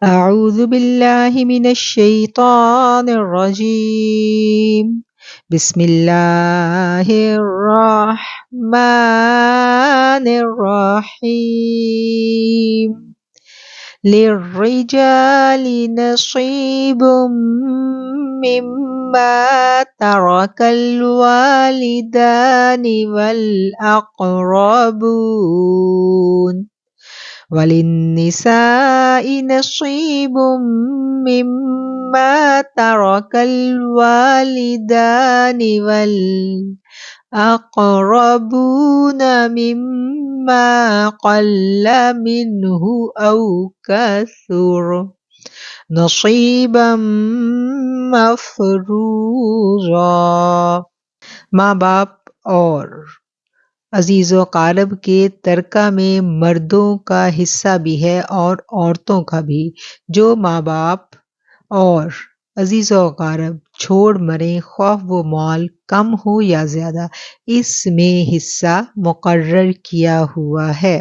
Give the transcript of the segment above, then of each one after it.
أعوذ بالله من الشيطان الرجيم بسم الله الرحمن الرحيم للرجال نصيب مما ترك الوالدان والأقربون وللنساء نصيب مما ترك الوالدان والأقربون مما قل منه أو كثر نصيبا مفروضا۔ ماں باپ اور عزیز و اقارب کے ترکہ میں مردوں کا حصہ بھی ہے اور عورتوں کا بھی۔ جو ماں باپ اور عزیز و اقارب چھوڑ مریں، خواہ وہ مال کم ہو یا زیادہ، اس میں حصہ مقرر کیا ہوا ہے۔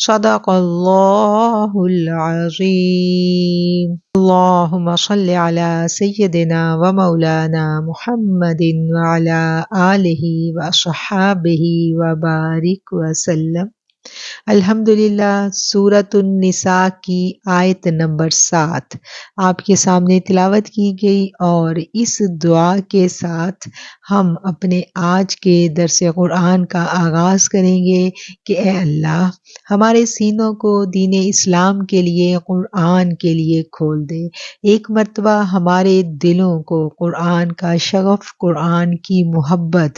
صدق اللہ العظیم۔ اللہم صل علی سیدنا و مولانا محمد وعلی آلہ وصحابہ وبارک وسلم۔ الحمدللہ۔ سورۃ النساء کی آیت نمبر 7 آپ کے سامنے تلاوت کی گئی، اور اس دعا کے ساتھ ہم اپنے آج کے درس قرآن کا آغاز کریں گے کہ اے اللہ ہمارے سینوں کو دین اسلام کے لیے، قرآن کے لیے کھول دے۔ ایک مرتبہ ہمارے دلوں کو قرآن کا شغف، قرآن کی محبت،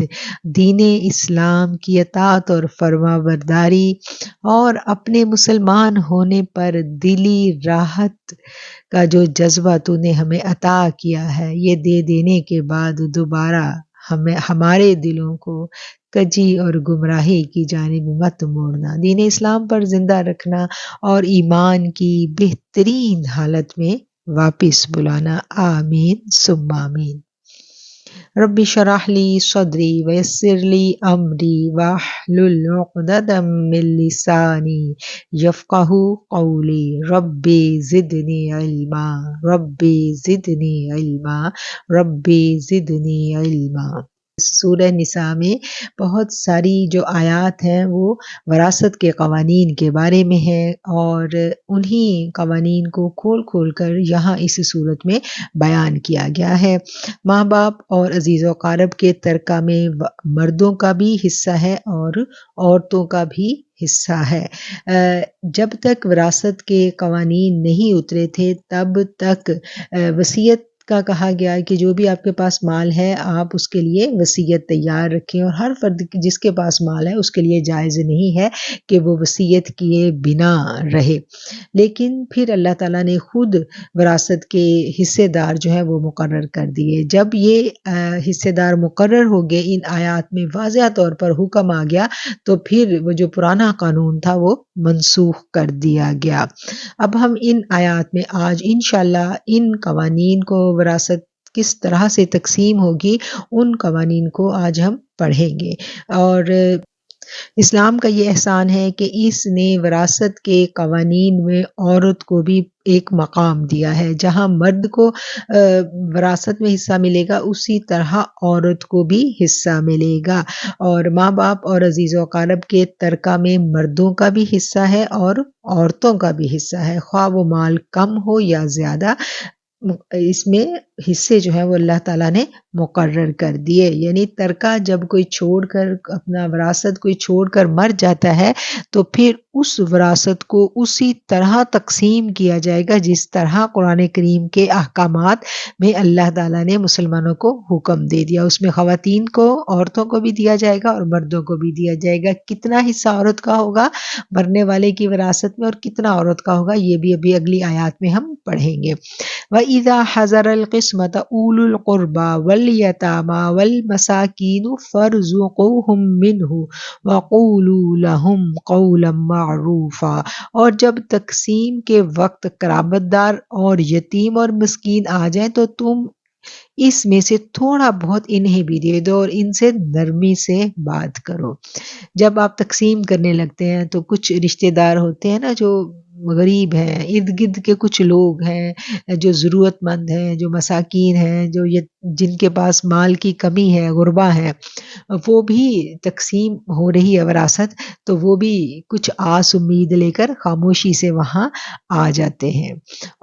دین اسلام کی اطاعت اور فرما برداری اور اپنے مسلمان ہونے پر دلی راحت کا جو جذبہ تو نے ہمیں عطا کیا ہے، یہ دے دینے کے بعد دوبارہ ہمارے دلوں کو کجی اور گمراہی کی جانب مت موڑنا، دین اسلام پر زندہ رکھنا اور ایمان کی بہترین حالت میں واپس بلانا۔ آمین ثم آمین۔ رب اشرح لی صدری ویسر لی امری واحلل عقدۃ من لسانی یفقہوا قولی۔ رب زدنی علما، رب زدنی علما، رب زدنی علما۔ سورہ نساء میں بہت ساری جو آیات ہیں وہ وراثت کے قوانین کے بارے میں ہیں، اور انہی قوانین کو کھول کھول کر یہاں اس صورت میں بیان کیا گیا ہے۔ ماں باپ اور عزیز و اقارب کے ترکہ میں مردوں کا بھی حصہ ہے اور عورتوں کا بھی حصہ ہے۔ جب تک وراثت کے قوانین نہیں اترے تھے تب تک وصیت کا کہا گیا کہ جو بھی آپ کے پاس مال ہے آپ اس کے لیے وصیت تیار رکھیں، اور ہر فرد جس کے پاس مال ہے اس کے لیے جائز نہیں ہے کہ وہ وصیت کیے بنا رہے۔ لیکن پھر اللہ تعالیٰ نے خود وراثت کے حصے دار جو ہے وہ مقرر کر دیے۔ جب یہ حصے دار مقرر ہو گئے، ان آیات میں واضح طور پر حکم آ گیا، تو پھر وہ جو پرانا قانون تھا وہ منسوخ کر دیا گیا۔ اب ہم ان آیات میں آج انشاءاللہ ان قوانین کو، وراثت کس طرح سے تقسیم ہوگی، ان قوانین کو آج ہم پڑھیں گے۔ اور اسلام کا یہ احسان ہے کہ اس نے وراثت کے قوانین میں عورت کو بھی ایک مقام دیا ہے۔ جہاں مرد کو وراثت میں حصہ ملے گا، اسی طرح عورت کو بھی حصہ ملے گا۔ اور ماں باپ اور عزیز و اقارب کے ترکہ میں مردوں کا بھی حصہ ہے اور عورتوں کا بھی حصہ ہے، خواہ وہ مال کم ہو یا زیادہ، اس میں حصے جو ہیں وہ اللہ تعالیٰ نے مقرر کر دیے۔ یعنی ترکہ جب کوئی چھوڑ کر، اپنا وراثت کوئی چھوڑ کر مر جاتا ہے تو پھر اس وراثت کو اسی طرح تقسیم کیا جائے گا جس طرح قرآن کریم کے احکامات میں اللہ تعالیٰ نے مسلمانوں کو حکم دے دیا۔ اس میں خواتین کو، عورتوں کو بھی دیا جائے گا اور مردوں کو بھی دیا جائے گا۔ کتنا حصہ عورت کا ہوگا مرنے والے کی وراثت میں اور کتنا عورت کا ہوگا، یہ بھی ابھی اگلی آیات میں ہم پڑھیں گے۔ وَإِذَا حَضَرَ الْقِسْمَةَ أُولُو الْقُرْبَى وَالْيَتَامَى وَالْمَسَاكِينُ فَارْزُقُوهُم مِّنْهُ وَقُولُوا لَهُمْ قَوْلًا مَّعْرُوفًا۔ اور جب تقسیم کے وقت قرابت دار اور یتیم اور مسکین آ جائیں تو تم اس میں سے تھوڑا بہت انہیں بھی دے دو اور ان سے نرمی سے بات کرو۔ جب آپ تقسیم کرنے لگتے ہیں تو کچھ رشتہ دار ہوتے ہیں نا جو غریب ہیں، ارد گرد کے کچھ لوگ ہیں جو ضرورت مند ہیں، جو مساکین ہیں، جو جن کے پاس مال کی کمی ہے، غربا ہیں، وہ بھی تقسیم ہو رہی ہے وراثت، تو وہ بھی کچھ آس امید لے کر خاموشی سے وہاں آ جاتے ہیں۔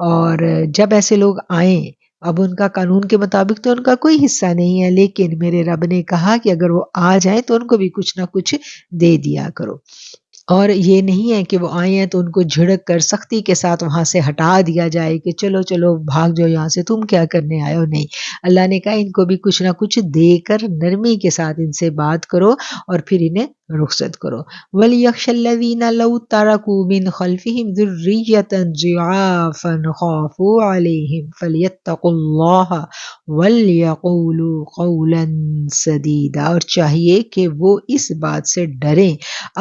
اور جب ایسے لوگ آئیں، اب ان کا قانون کے مطابق تو ان کا کوئی حصہ نہیں ہے، لیکن میرے رب نے کہا کہ اگر وہ آ جائیں تو ان کو بھی کچھ نہ کچھ دے دیا کرو۔ اور یہ نہیں ہے کہ وہ آئے ہیں تو ان کو جھڑک کر سختی کے ساتھ وہاں سے ہٹا دیا جائے کہ چلو چلو بھاگ جاؤ یہاں سے، تم کیا کرنے آئے ہو۔ نہیں، اللہ نے کہا ان کو بھی کچھ نہ کچھ دے کر نرمی کے ساتھ ان سے بات کرو اور پھر انہیں رخصت کرو۔ وَلْيَخْشَ الَّذِينَ لَوْ تَرَكُوا مِنْ خَلْفِهِمْ ذُرِّيَّةً ضِعَافًا خَافُوا عَلَيْهِمْ فَلْيَتَّقُوا اللَّهَ وَلْيَقُولُوا قَوْلًا سَدِيدًا۔ اور چاہیے کہ وہ اس بات سے ڈریں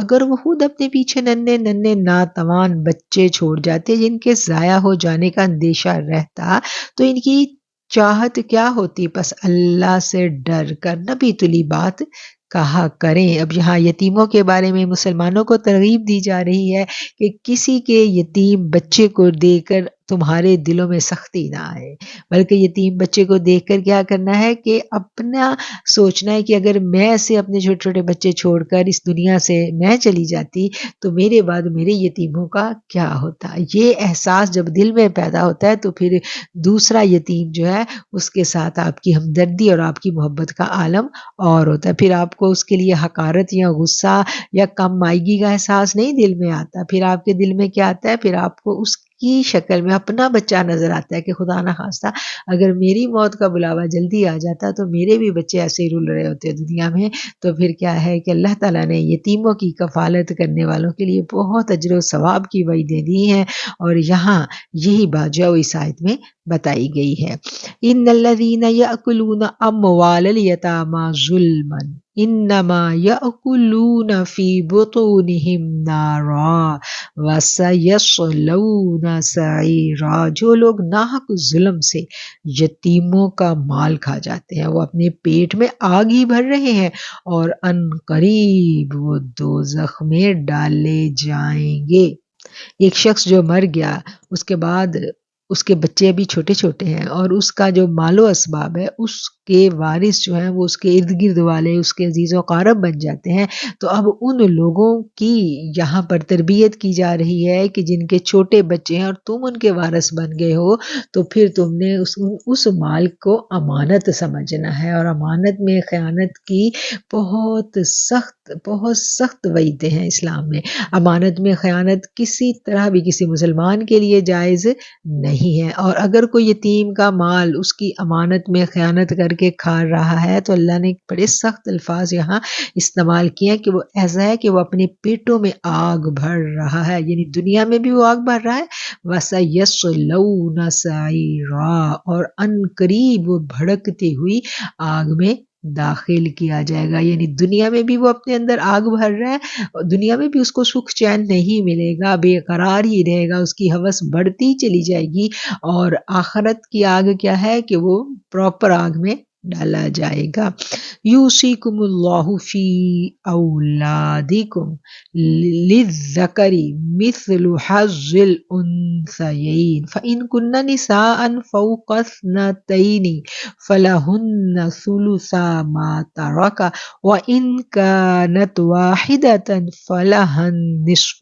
اگر وہ خود اپنے پیچھے ننھے ننھے ناتوان بچے چھوڑ جاتے جن کے ضائع ہو جانے کا اندیشہ رہتا تو ان کی چاہت کیا ہوتی، پس اللہ سے ڈر کر نبی تلی بات کہا کریں۔ اب یہاں یتیموں کے بارے میں مسلمانوں کو ترغیب دی جا رہی ہے کہ کسی کے یتیم بچے کو دے کر تمہارے دلوں میں سختی نہ آئے، بلکہ یتیم بچے کو دیکھ کر کیا کرنا ہے کہ اپنا سوچنا ہے کہ اگر میں ایسے اپنے چھوٹے چھوٹے بچے چھوڑ کر اس دنیا سے میں چلی جاتی تو میرے بعد میرے یتیموں کا کیا ہوتا۔ یہ احساس جب دل میں پیدا ہوتا ہے تو پھر دوسرا یتیم جو ہے اس کے ساتھ آپ کی ہمدردی اور آپ کی محبت کا عالم اور ہوتا ہے۔ پھر آپ کو اس کے لیے حقارت یا غصہ یا کم مائگی کا احساس نہیں دل میں آتا، پھر آپ کے دل میں کیا آتا ہے، پھر آپ کو اس کی شکل میں اپنا بچہ نظر آتا ہے کہ خدا نہ خواستہ اگر میری موت کا بلاوا جلدی آ جاتا تو میرے بھی بچے ایسے ہی رول رہے ہوتے دنیا میں۔ تو پھر کیا ہے کہ اللہ تعالیٰ نے یتیموں کی کفالت کرنے والوں کے لیے بہت اجر و ثواب کی وعدیں دی ہیں، اور یہاں یہی بات جو اس آیت میں بتائی گئی ہے۔ ان الذین یأکلون اموال الیتامی ظلما انما یأکلون فی بطونہم نارا وسیصلون سعیرا۔ جو لوگ ناحق ظلم سے یتیموں کا مال کھا جاتے ہیں وہ اپنے پیٹ میں آگ ہی بھر رہے ہیں، اور ان قریب وہ دوزخ میں ڈالے جائیں گے۔ ایک شخص جو مر گیا اس کے بعد اس کے بچے ابھی چھوٹے چھوٹے ہیں اور اس کا جو مال و اسباب ہے اس کے وارث جو ہیں وہ اس کے ارد گرد والے اس کے عزیز و اقارب بن جاتے ہیں۔ تو اب ان لوگوں کی یہاں پر تربیت کی جا رہی ہے کہ جن کے چھوٹے بچے ہیں اور تم ان کے وارث بن گئے ہو تو پھر تم نے اس مال کو امانت سمجھنا ہے، اور امانت میں خیانت کی بہت سخت وعیدیں ہیں اسلام میں۔ امانت میں خیانت کسی طرح بھی کسی مسلمان کے لیے جائز نہیں ہے، اور اگر کوئی یتیم کا مال اس کی امانت میں خیانت کر کے کھا رہا ہے تو اللہ نے بڑے سخت الفاظ یہاں استعمال کیے کہ وہ ایسا ہے کہ وہ اپنے پیٹوں میں آگ بھر رہا ہے، یعنی دنیا میں بھی وہ آگ بھر رہا ہے، وَسَيَصْلَوْنَ سَعِيرًا، اور ان قریب وہ بھڑکتی ہوئی آگ میں داخل کیا جائے گا۔ یعنی دنیا میں بھی وہ اپنے اندر آگ بھر رہا ہے، دنیا میں بھی اس کو سکھ چین نہیں ملے گا، بے قرار ہی رہے گا، اس کی ہوس بڑھتی چلی جائے گی، اور آخرت کی آگ کیا ہے کہ وہ پراپر آگ میں ڈالا جائے گا۔ یوصیکم اللہ فی اولادکم للذکر مثل حظ الانثیین فإن کن نساء فوق اثنتین فلہن ثلثا ما ترک وإن كانت واحدة فلها النصف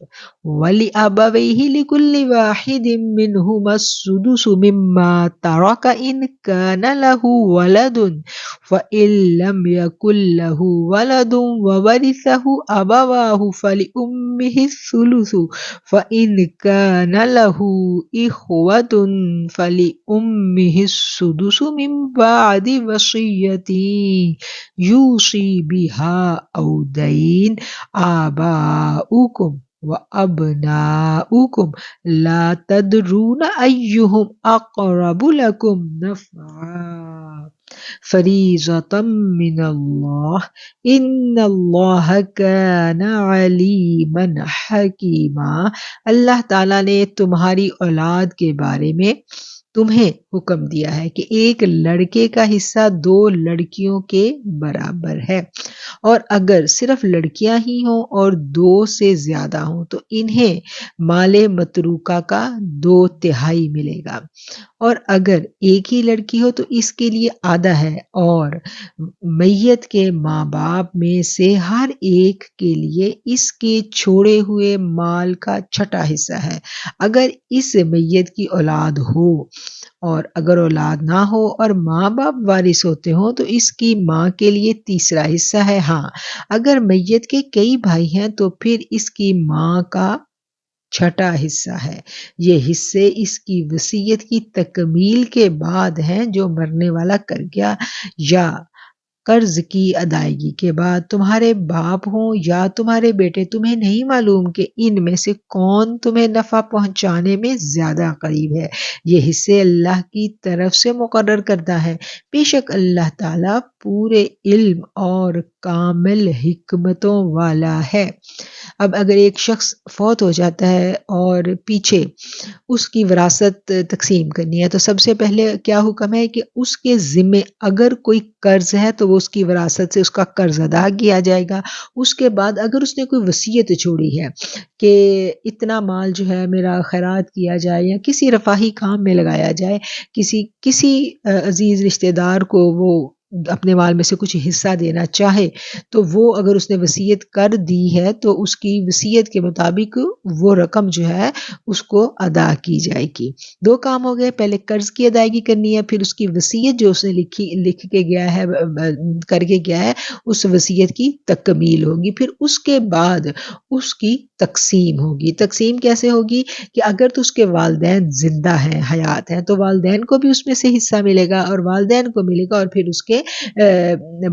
ولأبويه لكل واحد منهما السدس مما ترك إن كان له ولد فإن لم يكن له ولد وورثه أبواه فلأمه الثلث فإن كان له إخوة فلأمه السدس من بعد وصية یوصی بها أو دین آباؤکم وأبناؤکم لا تدرون أيهم أقرب لكم نفعا فریضۃ من اللہ ان اللہ کان علیما حکیما۔ اللہ تعالیٰ نے تمہاری اولاد کے بارے میں تمہیں حکم دیا ہے کہ ایک لڑکے کا حصہ 2 لڑکیوں کے برابر ہے، اور اگر صرف لڑکیاں ہی ہوں اور 2 سے زیادہ ہوں تو انہیں مال متروکہ کا 2/3 ملے گا، اور اگر ایک ہی لڑکی ہو تو اس کے لیے آدھا ہے، اور میت کے ماں باپ میں سے ہر ایک کے لیے اس کے چھوڑے ہوئے مال کا 6واں حصہ ہے اگر اس میت کی اولاد ہو، اور اگر اولاد نہ ہو اور ماں باپ وارث ہوتے ہوں تو اس کی ماں کے لیے 3واں حصہ ہے۔ ہاں، اگر میت کے کئی بھائی ہیں تو پھر اس کی ماں کا 6واں حصہ ہے۔ یہ حصے اس کی وصیت کی تکمیل کے بعد ہیں جو مرنے والا کر گیا، یا قرض کی ادائیگی کے بعد۔ تمہارے باپ ہوں یا تمہارے بیٹے، تمہیں نہیں معلوم کہ ان میں سے کون تمہیں نفع پہنچانے میں زیادہ قریب ہے۔ یہ حصے اللہ کی طرف سے مقرر کردہ ہے، بے شک اللہ تعالیٰ پورے علم اور کامل حکمتوں والا ہے۔ اب اگر ایک شخص فوت ہو جاتا ہے اور پیچھے اس کی وراثت تقسیم کرنی ہے تو سب سے پہلے کیا حکم ہے کہ اس کے ذمے اگر کوئی قرض ہے تو وہ اس کی وراثت سے اس کا قرض ادا کیا جائے گا۔ اس کے بعد اگر اس نے کوئی وصیت چھوڑی ہے کہ اتنا مال جو ہے میرا خیرات کیا جائے یا کسی رفاہی کام میں لگایا جائے، کسی عزیز رشتہ دار کو وہ اپنے مال میں سے کچھ حصہ دینا چاہے، تو وہ اگر اس نے وصیت کر دی ہے تو اس کی وصیت کے مطابق وہ رقم جو ہے اس کو ادا کی جائے گی۔ 2 کام ہو گئے، پہلے قرض کی ادائیگی کرنی ہے، پھر اس کی وصیت جو اس نے لکھ کے گیا ہے، کر کے گیا ہے، اس وصیت کی تکمیل ہوگی، پھر اس کے بعد اس کی تقسیم ہوگی۔ تقسیم کیسے ہوگی کہ اگر تو اس کے والدین زندہ ہیں، حیات ہیں، تو والدین کو بھی اس میں سے حصہ ملے گا، اور والدین کو ملے گا، اور پھر اس کے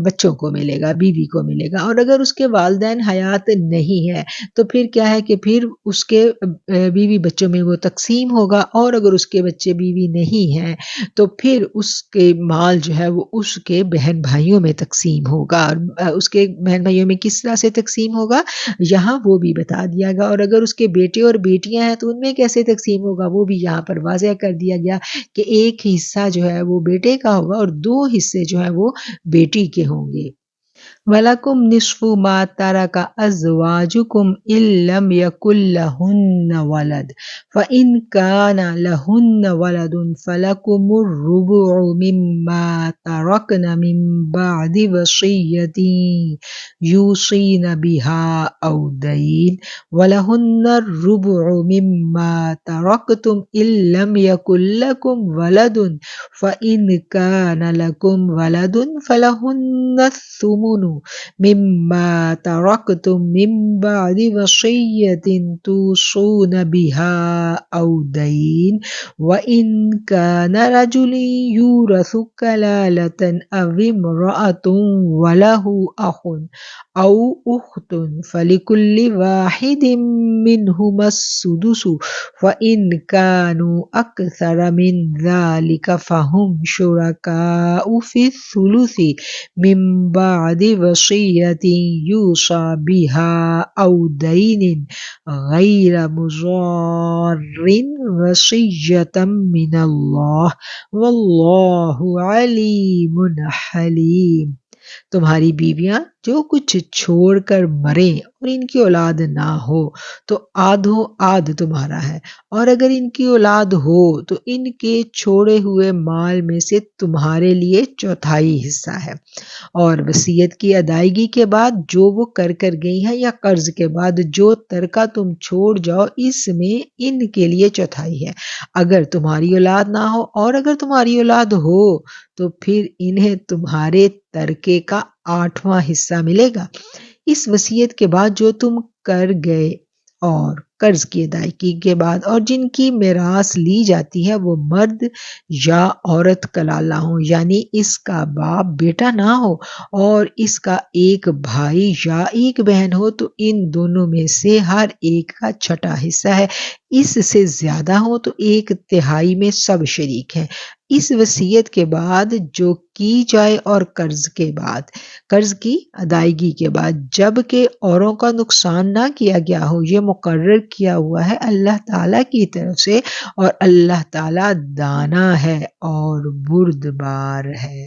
بچوں کو ملے گا، بیوی کو ملے گا۔ اور اگر اس کے والدین حیات نہیں ہے تو پھر کیا ہے کہ پھر اس کے بیوی بچوں میں وہ تقسیم ہوگا، اور اگر اس کے بچے بیوی نہیں ہیں تو پھر اس کے مال جو ہے وہ اس کے بہن بھائیوں میں تقسیم ہوگا۔ اور اس کے بہن بھائیوں میں کس طرح سے تقسیم ہوگا یہاں وہ بھی بتا دیا گیا، اور اگر اس کے بیٹے اور بیٹیاں ہیں تو ان میں کیسے تقسیم ہوگا وہ بھی یہاں پر واضح کر دیا گیا کہ ایک حصہ جو ہے وہ بیٹے کا ہوگا اور 2 حصے جو ہیں وہ بیٹی کے ہوں گے۔ وَلَكُمْ نِصْفُ مَا تَرَكَ أَزْوَاجُكُمْ إِن لَّمْ يَكُن لَّهُنَّ وَلَدٌ فَإِن كَانَ لَهُنَّ وَلَدٌ فَلَكُمُ الرُّبُعُ مِمَّا تَرَكْنَ مِن بَعْدِ وَصِيَّةٍ يُوصِينَ بِهَا أَوْ دَيْنٍ وَلَهُنَّ الرُّبُعُ مِمَّا تَرَكْتُمْ إِن لَّمْ يَكُن لَّكُمْ وَلَدٌ فَإِن كَانَ لَكُمْ وَلَدٌ فَلَهُنَّ الثُّمُنُ مِمَّا تَرَكْتُم مِّن بَعْدِ وَصِيَّةٍ تُوصُونَ بِهَا أَوْ دَيْنٍ وَإِن كَانَ رَجُلٌ يُورَثُ كَلَالَةً أَوِ امْرَأَةٌ وَلَهُ أَخٌ أَوْ أُخْتٌ فَلِكُلِّ وَاحِدٍ مِّنْهُمَا السُّدُسُ فَإِن كَانُوا أَكْثَرَ مِن ذَلِكَ فَهُمْ شُرَكَاءُ فِي الثُّلُثِ مِن بَعْدِ وَصِيَّةٍ يُوصَىٰ بِهَا أَوْ دَيْنٍ غَيْرَ مُضَارٍّ وَصِيَّةً مِّنَ اللَّهِ وَاللَّهُ عَلِيمٌ حَلِيمٌ۔ تمہاری بیویاں جو کچھ چھوڑ کر مریں اور ان کی اولاد نہ ہو تو آدھو آدھ تمہارا ہے، اور اگر ان کی اولاد ہو تو ان کے چھوڑے ہوئے مال میں سے تمہارے لیے 1/4 حصہ ہے، اور وصیت کی ادائیگی کے بعد جو وہ کر گئی ہیں یا قرض کے بعد جو ترکہ تم چھوڑ جاؤ اس میں ان کے لیے 1/4 ہے۔ اگر تمہاری اولاد نہ ہو اور اگر تمہاری اولاد ہو تو پھر انہیں تمہارے ترکے کا 8واں حصہ ملے گا۔ اس وصیت کے بعد جو تم کر گئے اور قرض کی ادائیگی کے بعد اور جن کی میراث لی جاتی ہے وہ مرد یا عورت کلالہ ہوں، یعنی اس کا باپ بیٹا نہ ہو اور اس کا ایک بھائی یا ایک بہن ہو تو ان دونوں میں سے ہر ایک کا 6واں حصہ ہے۔ اس سے زیادہ ہو تو 1/3 میں سب شریک ہیں۔ اس وصیت کے بعد جو کی جائے اور قرض کی ادائیگی کے بعد، جب کہ اوروں کا نقصان نہ کیا گیا ہو، یہ مقرر کیا ہوا ہے اللہ تعالیٰ کی طرف سے، اور اللہ تعالیٰ دانا ہے اور بردبار ہے۔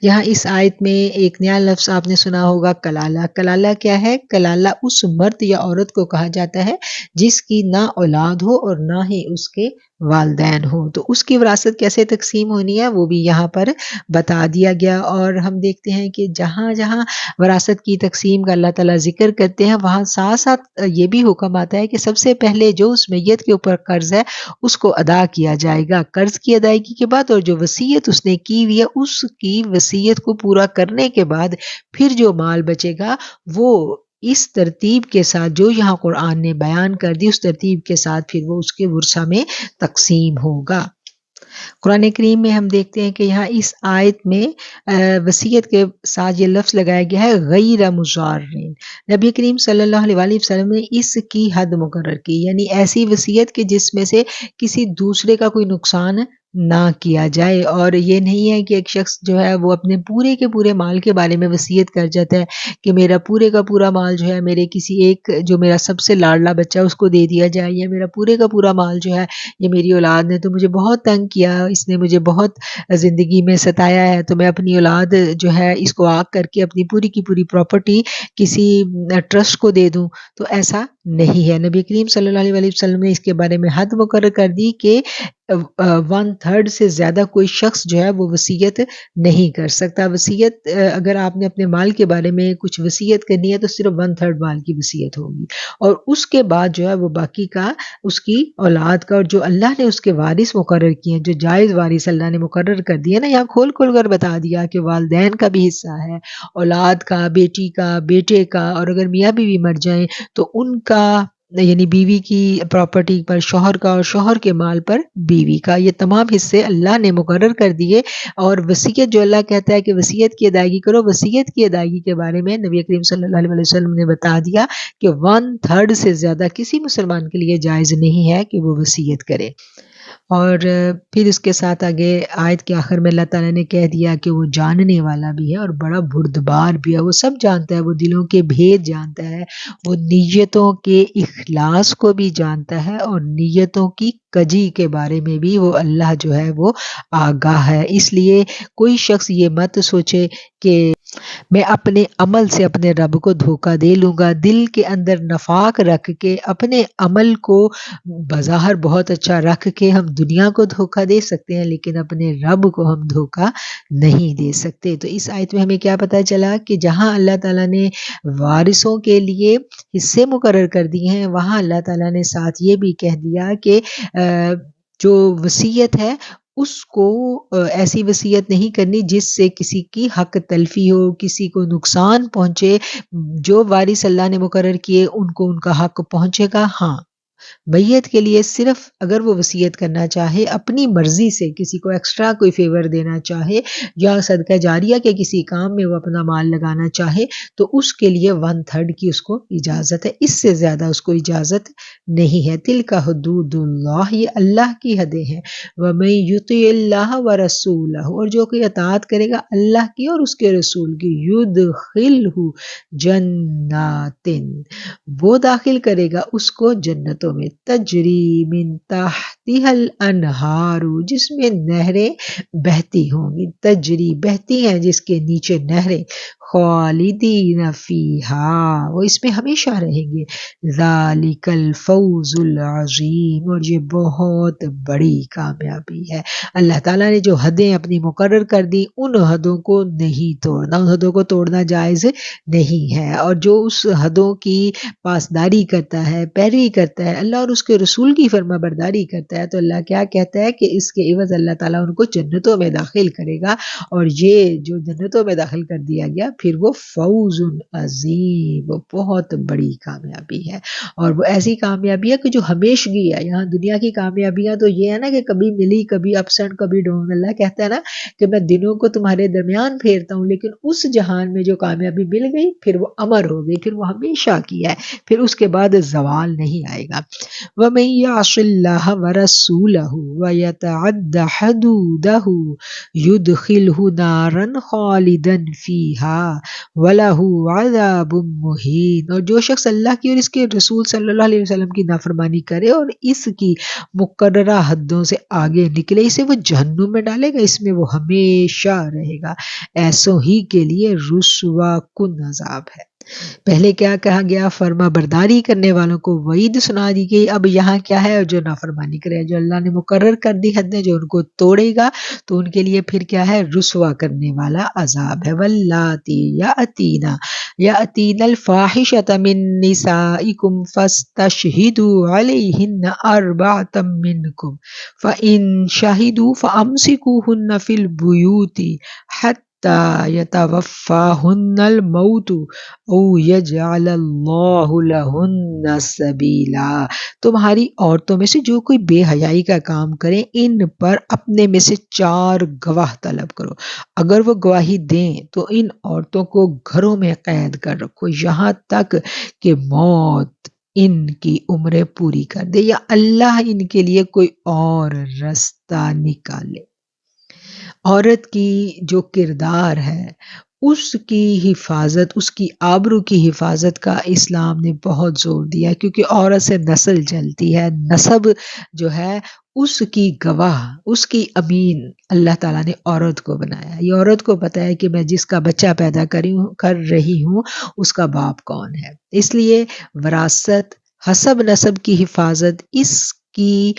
یہاں اس آیت میں ایک نیا لفظ آپ نے سنا ہوگا، کلالہ۔ کلالہ کیا ہے؟ کلالہ اس مرد یا عورت کو کہا جاتا ہے جس کی نہ اولاد ہو اور نہ ہی اس کے والدین ہو، تو اس کی وراثت کیسے تقسیم ہونی ہے وہ بھی یہاں پر بتا دیا گیا۔ اور ہم دیکھتے ہیں کہ جہاں جہاں وراثت کی تقسیم کا اللہ تعالیٰ ذکر کرتے ہیں، وہاں ساتھ ساتھ یہ بھی حکم آتا ہے کہ سب سے پہلے جو اس میت کے اوپر قرض ہے اس کو ادا کیا جائے گا۔ قرض کی ادائیگی کے بعد، اور جو وصیت اس نے کی ہوئی ہے اس کی وصیت کو پورا کرنے کے بعد پھر جو مال بچے گا وہ اس ترتیب کے ساتھ جو یہاں قرآن نے بیان کر دی، اس ترتیب کے ساتھ پھر وہ اس کے ورثہ میں تقسیم ہوگا۔ قرآن کریم میں ہم دیکھتے ہیں کہ یہاں اس آیت میں وصیت کے ساتھ یہ لفظ لگایا گیا ہے غیر مضارین۔ نبی کریم صلی اللہ علیہ وآلہ وسلم نے اس کی حد مقرر کی، یعنی ایسی وصیت کہ جس میں سے کسی دوسرے کا کوئی نقصان نہ کیا جائے۔ اور یہ نہیں ہے کہ ایک شخص جو ہے وہ اپنے پورے کے پورے مال کے بارے میں وصیت کر جاتا ہے کہ میرا پورے کا پورا مال جو ہے میرے کسی ایک جو میرا سب سے لاڈلا بچہ اس کو دے دیا جائے، یا میرا پورے کا پورا مال جو ہے یہ میری اولاد نے تو مجھے بہت تنگ کیا، اس نے مجھے بہت زندگی میں ستایا ہے، تو میں اپنی اولاد جو ہے اس کو آگ کر کے اپنی پوری کی پوری پراپرٹی کسی ٹرسٹ کو دے دوں، تو ایسا نہیں ہے۔ نبی کریم صلی اللہ علیہ وآلہ وسلم نے اس کے بارے میں حد مقرر کر دی کہ 1/3 سے زیادہ کوئی شخص جو ہے وہ وصیت نہیں کر سکتا۔ وصیت اگر آپ نے اپنے مال کے بارے میں کچھ وصیت کرنی ہے تو صرف 1/3 مال کی وصیت ہوگی، اور اس کے بعد جو ہے وہ باقی کا اس کی اولاد کا، اور جو اللہ نے اس کے وارث مقرر کیے ہیں، جو جائز وارث اللہ نے مقرر کر دیے نا، یہاں کھول کھول کر بتا دیا کہ والدین کا بھی حصہ ہے، اولاد کا، بیٹی کا، بیٹے کا، اور اگر میاں بیوی مر جائیں تو ان کا، یعنی بیوی کی پراپرٹی پر شوہر کا اور شوہر کے مال پر بیوی کا، یہ تمام حصے اللہ نے مقرر کر دیے۔ اور وصیت جو اللہ کہتا ہے کہ وصیت کی ادائیگی کرو، وصیت کی ادائیگی کے بارے میں نبی کریم صلی اللہ علیہ وسلم نے بتا دیا کہ 1/3 سے زیادہ کسی مسلمان کے لیے جائز نہیں ہے کہ وہ وصیت کرے۔ اور پھر اس کے ساتھ آگے آیت کے آخر میں اللہ تعالیٰ نے کہہ دیا کہ وہ جاننے والا بھی ہے اور بڑا بردبار بھی ہے، وہ سب جانتا ہے، وہ دلوں کے بھید جانتا ہے، وہ نیتوں کے اخلاص کو بھی جانتا ہے، اور نیتوں کی کجی کے بارے میں بھی وہ اللہ جو ہے وہ آگاہ ہے۔ اس لیے کوئی شخص یہ مت سوچے کہ میں اپنے عمل سے اپنے رب کو دھوکہ دے لوں گا، دل کے اندر نفاق رکھ کے اپنے عمل کو بظاہر بہت اچھا رکھ کے ہم دنیا کو دھوکہ دے سکتے ہیں، لیکن اپنے رب کو ہم دھوکہ نہیں دے سکتے۔ تو اس آیت میں ہمیں کیا پتہ چلا کہ جہاں اللہ تعالیٰ نے وارثوں کے لیے حصے مقرر کر دیے ہیں، وہاں اللہ تعالیٰ نے ساتھ یہ بھی کہہ دیا کہ جو وصیت ہے اس کو ایسی وصیت نہیں کرنی جس سے کسی کی حق تلفی ہو، کسی کو نقصان پہنچے۔ جو وارث اللہ نے مقرر کیے ان کو ان کا حق پہنچے گا۔ ہاں، میت کے لیے صرف اگر وہ وصیت کرنا چاہے اپنی مرضی سے، کسی کو ایکسٹرا کوئی فیور دینا چاہے یا صدقہ جاریہ کے کسی کام میں وہ اپنا مال لگانا چاہے تو اس کے لیے 1/3 کی اس کو اجازت ہے، اس سے زیادہ اس کو اجازت نہیں ہے۔ تلک حدود اللہ، یہ اللہ کی حدیں ہیں۔ وَمَن یُطِعِ اللَّهَ وَرَسُولَهُ، اور جو کوئی اطاعت کرے گا اللہ کی اور اس کے رسول کی، یُدْخِلْہُ جنات، وہ داخل کرے گا اس کو جنتوں میں، تجری من تحتها الانہار، جس میں نہریں بہتی ہوں گی، تجری بہتی ہیں جس کے نیچے نہریں، خالدین فیہا، وہ اس میں ہمیشہ رہیں گے، ذالک الفوز العظیم، اور یہ بہت بڑی کامیابی ہے۔ اللہ تعالیٰ نے جو حدیں اپنی مقرر کر دی ان حدوں کو نہیں توڑنا، ان حدوں کو توڑنا جائز نہیں ہے، اور جو اس حدوں کی پاسداری کرتا ہے، پیروی کرتا ہے، اللہ اور اس کے رسول کی فرما برداری کرتا ہے، تو اللہ کیا کہتا ہے کہ اس کے عوض اللہ تعالیٰ ان کو جنتوں میں داخل کرے گا، اور یہ جو جنتوں میں داخل کر دیا گیا پھر وہ فوز عظیم، وہ بہت بڑی کامیابی ہے، اور وہ ایسی کامیابی ہے کہ جو ہمیشگی ہے۔ یہاں دنیا کی کامیابیاں تو یہ ہے نا کہ کبھی ملی، کبھی اپس اینڈ کبھی ڈاؤن۔ اللہ کہتا ہے نا کہ میں دنوں کو تمہارے درمیان پھیرتا ہوں، لیکن اس جہان میں جو کامیابی مل گئی پھر وہ امر ہو گئی، پھر وہ ہمیشہ کی ہے، پھر اس کے بعد زوال نہیں آئے گا۔ وَمَن يَعْصِ اللَّهَ وَرَسُولَهُ وَيَتَعَدَّ حُدُودَهُ يُدْخِلْهُ نَارًا خَالِدًا فِيهَا وَلَهُ عَذَابٌ مُّهِينٌ۔ اور جو شخص اللہ کی اور اس کے رسول صلی اللہ علیہ وسلم کی نافرمانی کرے اور اس کی مقررہ حدوں سے آگے نکلے، اسے وہ جہنم میں ڈالے گا، اس میں وہ ہمیشہ رہے گا، ایسوں ہی کے لیے رسوا کن عذاب ہے۔ پہلے کیا کہا گیا؟ فرما برداری کرنے والوں کو وعید سنا دی گئی، اب یہاں کیا ہے؟ جو نافرمانی کرے، جو اللہ نے مقرر کر دی حدیں، جو ان کو توڑے گا تو ان کے لیے پھر کیا ہے؟ رسوا کرنے والا عذاب ہے۔ واللاتی یاتین الفاحشۃ من نسائکم فاستشہدوا علیہن اربعۃ منکم فإن شہدوا فامسکوہن فی البیوت حتی یتوفاہن الموت او یجعل اللہ لہن سبیلا۔ تمہاری عورتوں میں سے جو کوئی بے حیائی کا کام کرے، ان پر اپنے میں سے 4 گواہ طلب کرو، اگر وہ گواہی دیں تو ان عورتوں کو گھروں میں قید کر رکھو یہاں تک کہ موت ان کی عمریں پوری کر دے یا اللہ ان کے لیے کوئی اور رستہ نکالے۔ عورت کی جو کردار ہے اس کی حفاظت، اس کی آبرو کی حفاظت کا اسلام نے بہت زور دیا ہے، کیونکہ عورت سے نسل چلتی ہے، نسب جو ہے اس کی گواہ، اس کی امین اللہ تعالیٰ نے عورت کو بنایا۔ یہ عورت کو پتہ ہے کہ میں جس کا بچہ پیدا کر رہی ہوں اس کا باپ کون ہے، اس لیے وراثت، حسب نسب کی حفاظت اس کی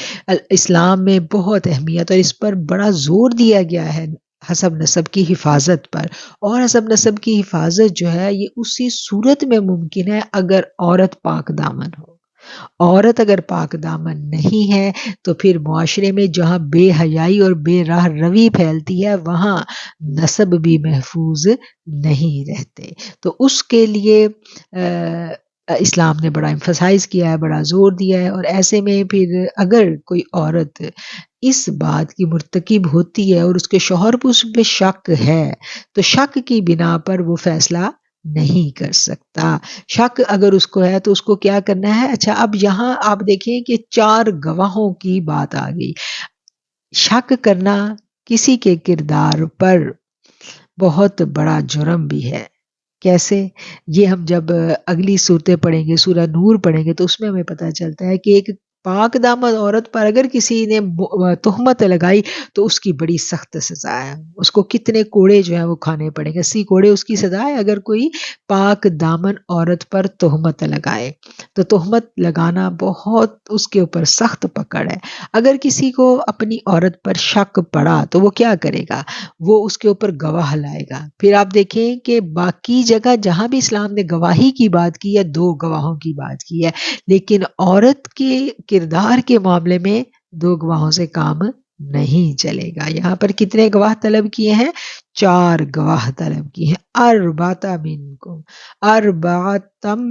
اسلام میں بہت اہمیت، اور اس پر بڑا زور دیا گیا ہے حسب نسب کی حفاظت پر۔ اور حسب نسب کی حفاظت جو ہے یہ اسی صورت میں ممکن ہے اگر عورت پاک دامن ہو۔ عورت اگر پاک دامن نہیں ہے تو پھر معاشرے میں جہاں بے حیائی اور بے راہ روی پھیلتی ہے وہاں نسب بھی محفوظ نہیں رہتے۔ تو اس کے لیے اسلام نے بڑا ایمفسائز کیا ہے، بڑا زور دیا ہے، اور ایسے میں پھر اگر کوئی عورت اس بات کی مرتکب ہوتی ہے اور اس کے شوہر پر اس پہ شک ہے تو شک کی بنا پر وہ فیصلہ نہیں کر سکتا۔ شک اگر اس کو ہے تو اس کو کیا کرنا ہے؟ اچھا، اب یہاں آپ دیکھیں کہ 4 گواہوں کی بات آ گئی۔ شک کرنا کسی کے کردار پر بہت بڑا جرم بھی ہے۔ کیسے؟ یہ ہم جب اگلی صورتیں پڑھیں گے، سورہ نور پڑھیں گے، تو اس میں ہمیں پتہ چلتا ہے کہ ایک پاک دامن عورت پر اگر کسی نے تہمت لگائی تو اس کی بڑی سخت سزا ہے، اس کو کتنے کوڑے جو ہیں وہ کھانے پڑیں گے، 80 کوڑے اس کی سزا ہے اگر کوئی پاک دامن عورت پر تہمت لگائے۔ تو تہمت لگانا بہت اس کے اوپر سخت پکڑ ہے۔ اگر کسی کو اپنی عورت پر شک پڑا تو وہ کیا کرے گا؟ وہ اس کے اوپر گواہ لائے گا۔ پھر آپ دیکھیں کہ باقی جگہ جہاں بھی اسلام نے گواہی کی بات کی ہے 2 گواہوں کی بات کی ہے، لیکن عورت کے کردار کے معاملے میں 2 گواہوں سے کام نہیں چلے گا۔ یہاں پر کتنے گواہ طلب کیے ہیں؟ 4 گواہ طلب کیے ہیں۔ اربعۃ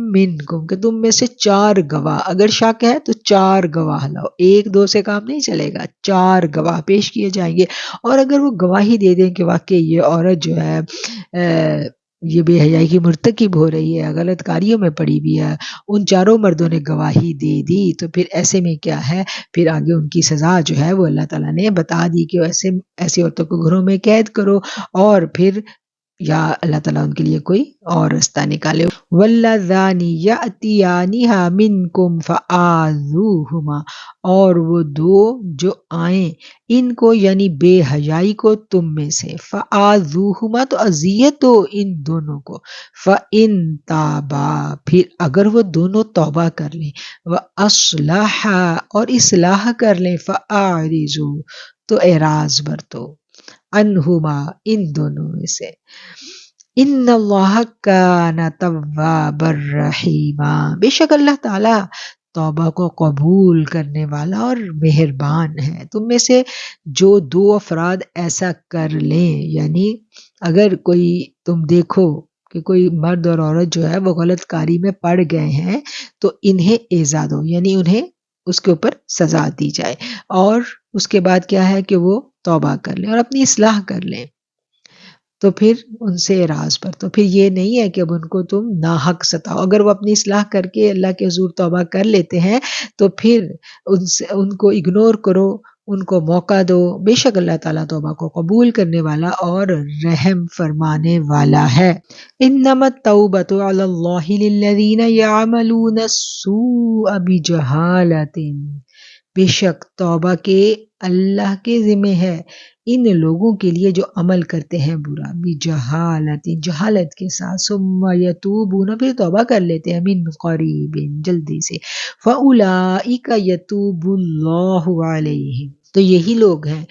منکم کہ تم میں سے 4 گواہ، اگر شک ہے تو 4 گواہ لاؤ، 1 2 سے کام نہیں چلے گا، 4 گواہ پیش کیے جائیں گے۔ اور اگر وہ گواہی دے دیں کہ واقعی یہ عورت جو ہے یہ بے حیائی کی مرتکب ہو رہی ہے، غلط کاریوں میں پڑی ہوئی ہے، ان 4 مردوں نے گواہی دے دی، تو پھر ایسے میں کیا ہے؟ پھر آگے ان کی سزا جو ہے وہ اللہ تعالیٰ نے بتا دی کہ ایسی عورتوں کو گھروں میں قید کرو، اور پھر یا اللہ تعالیٰ ان کے لیے کوئی اور رستہ نکالے۔ واللذان یأتیانہا منکم فآذوہما، اور وہ 2 جو آئیں ان کو یعنی بے حیائی کو تم میں سے، فآذوہما تو اذیت دو ان دونوں کو، فإن تابا پھر اگر وہ دونوں توبہ کر لیں، وأصلحا اور اصلاح کر لیں، فأعرضوا تو اعراض برتو، عنہما ان دونوں میں سے، ان اللہ کان توابا رحیما بے شک اللہ تعالیٰ توبہ کو قبول کرنے والا اور مہربان ہے۔ تم میں سے جو 2 افراد ایسا کر لیں، یعنی اگر کوئی تم دیکھو کہ کوئی مرد اور عورت جو ہے وہ غلط کاری میں پڑ گئے ہیں تو انہیں ایذا دو، یعنی انہیں اس کے اوپر سزا دی جائے، اور اس کے بعد کیا ہے کہ وہ توبہ کر لیں اور اپنی اصلاح کر لیں، تو پھر ان سے اعراض پر، تو پھر یہ نہیں ہے کہ اب ان کو تم ناحق ستاؤ، اگر وہ اپنی اصلاح کر کے اللہ کے حضور توبہ کر لیتے ہیں تو پھر ان کو اگنور کرو، ان کو موقع دو، بے شک اللہ تعالیٰ توبہ کو قبول کرنے والا اور رحم فرمانے والا ہے۔ انما التوبۃ علی اللہ للذین یعملون السوء بجہالۃ، بے شک توبہ کے اللہ کے ذمہ ہے ان لوگوں کے لیے جو عمل کرتے ہیں برا، بجہالت، جہالت کے ساتھ، ثم یتوبون، پھر توبہ کر لیتے ہیں، من قریب، جلدی سے، فاولئک یتوب اللہ علیہم، تو یہی لوگ ہیں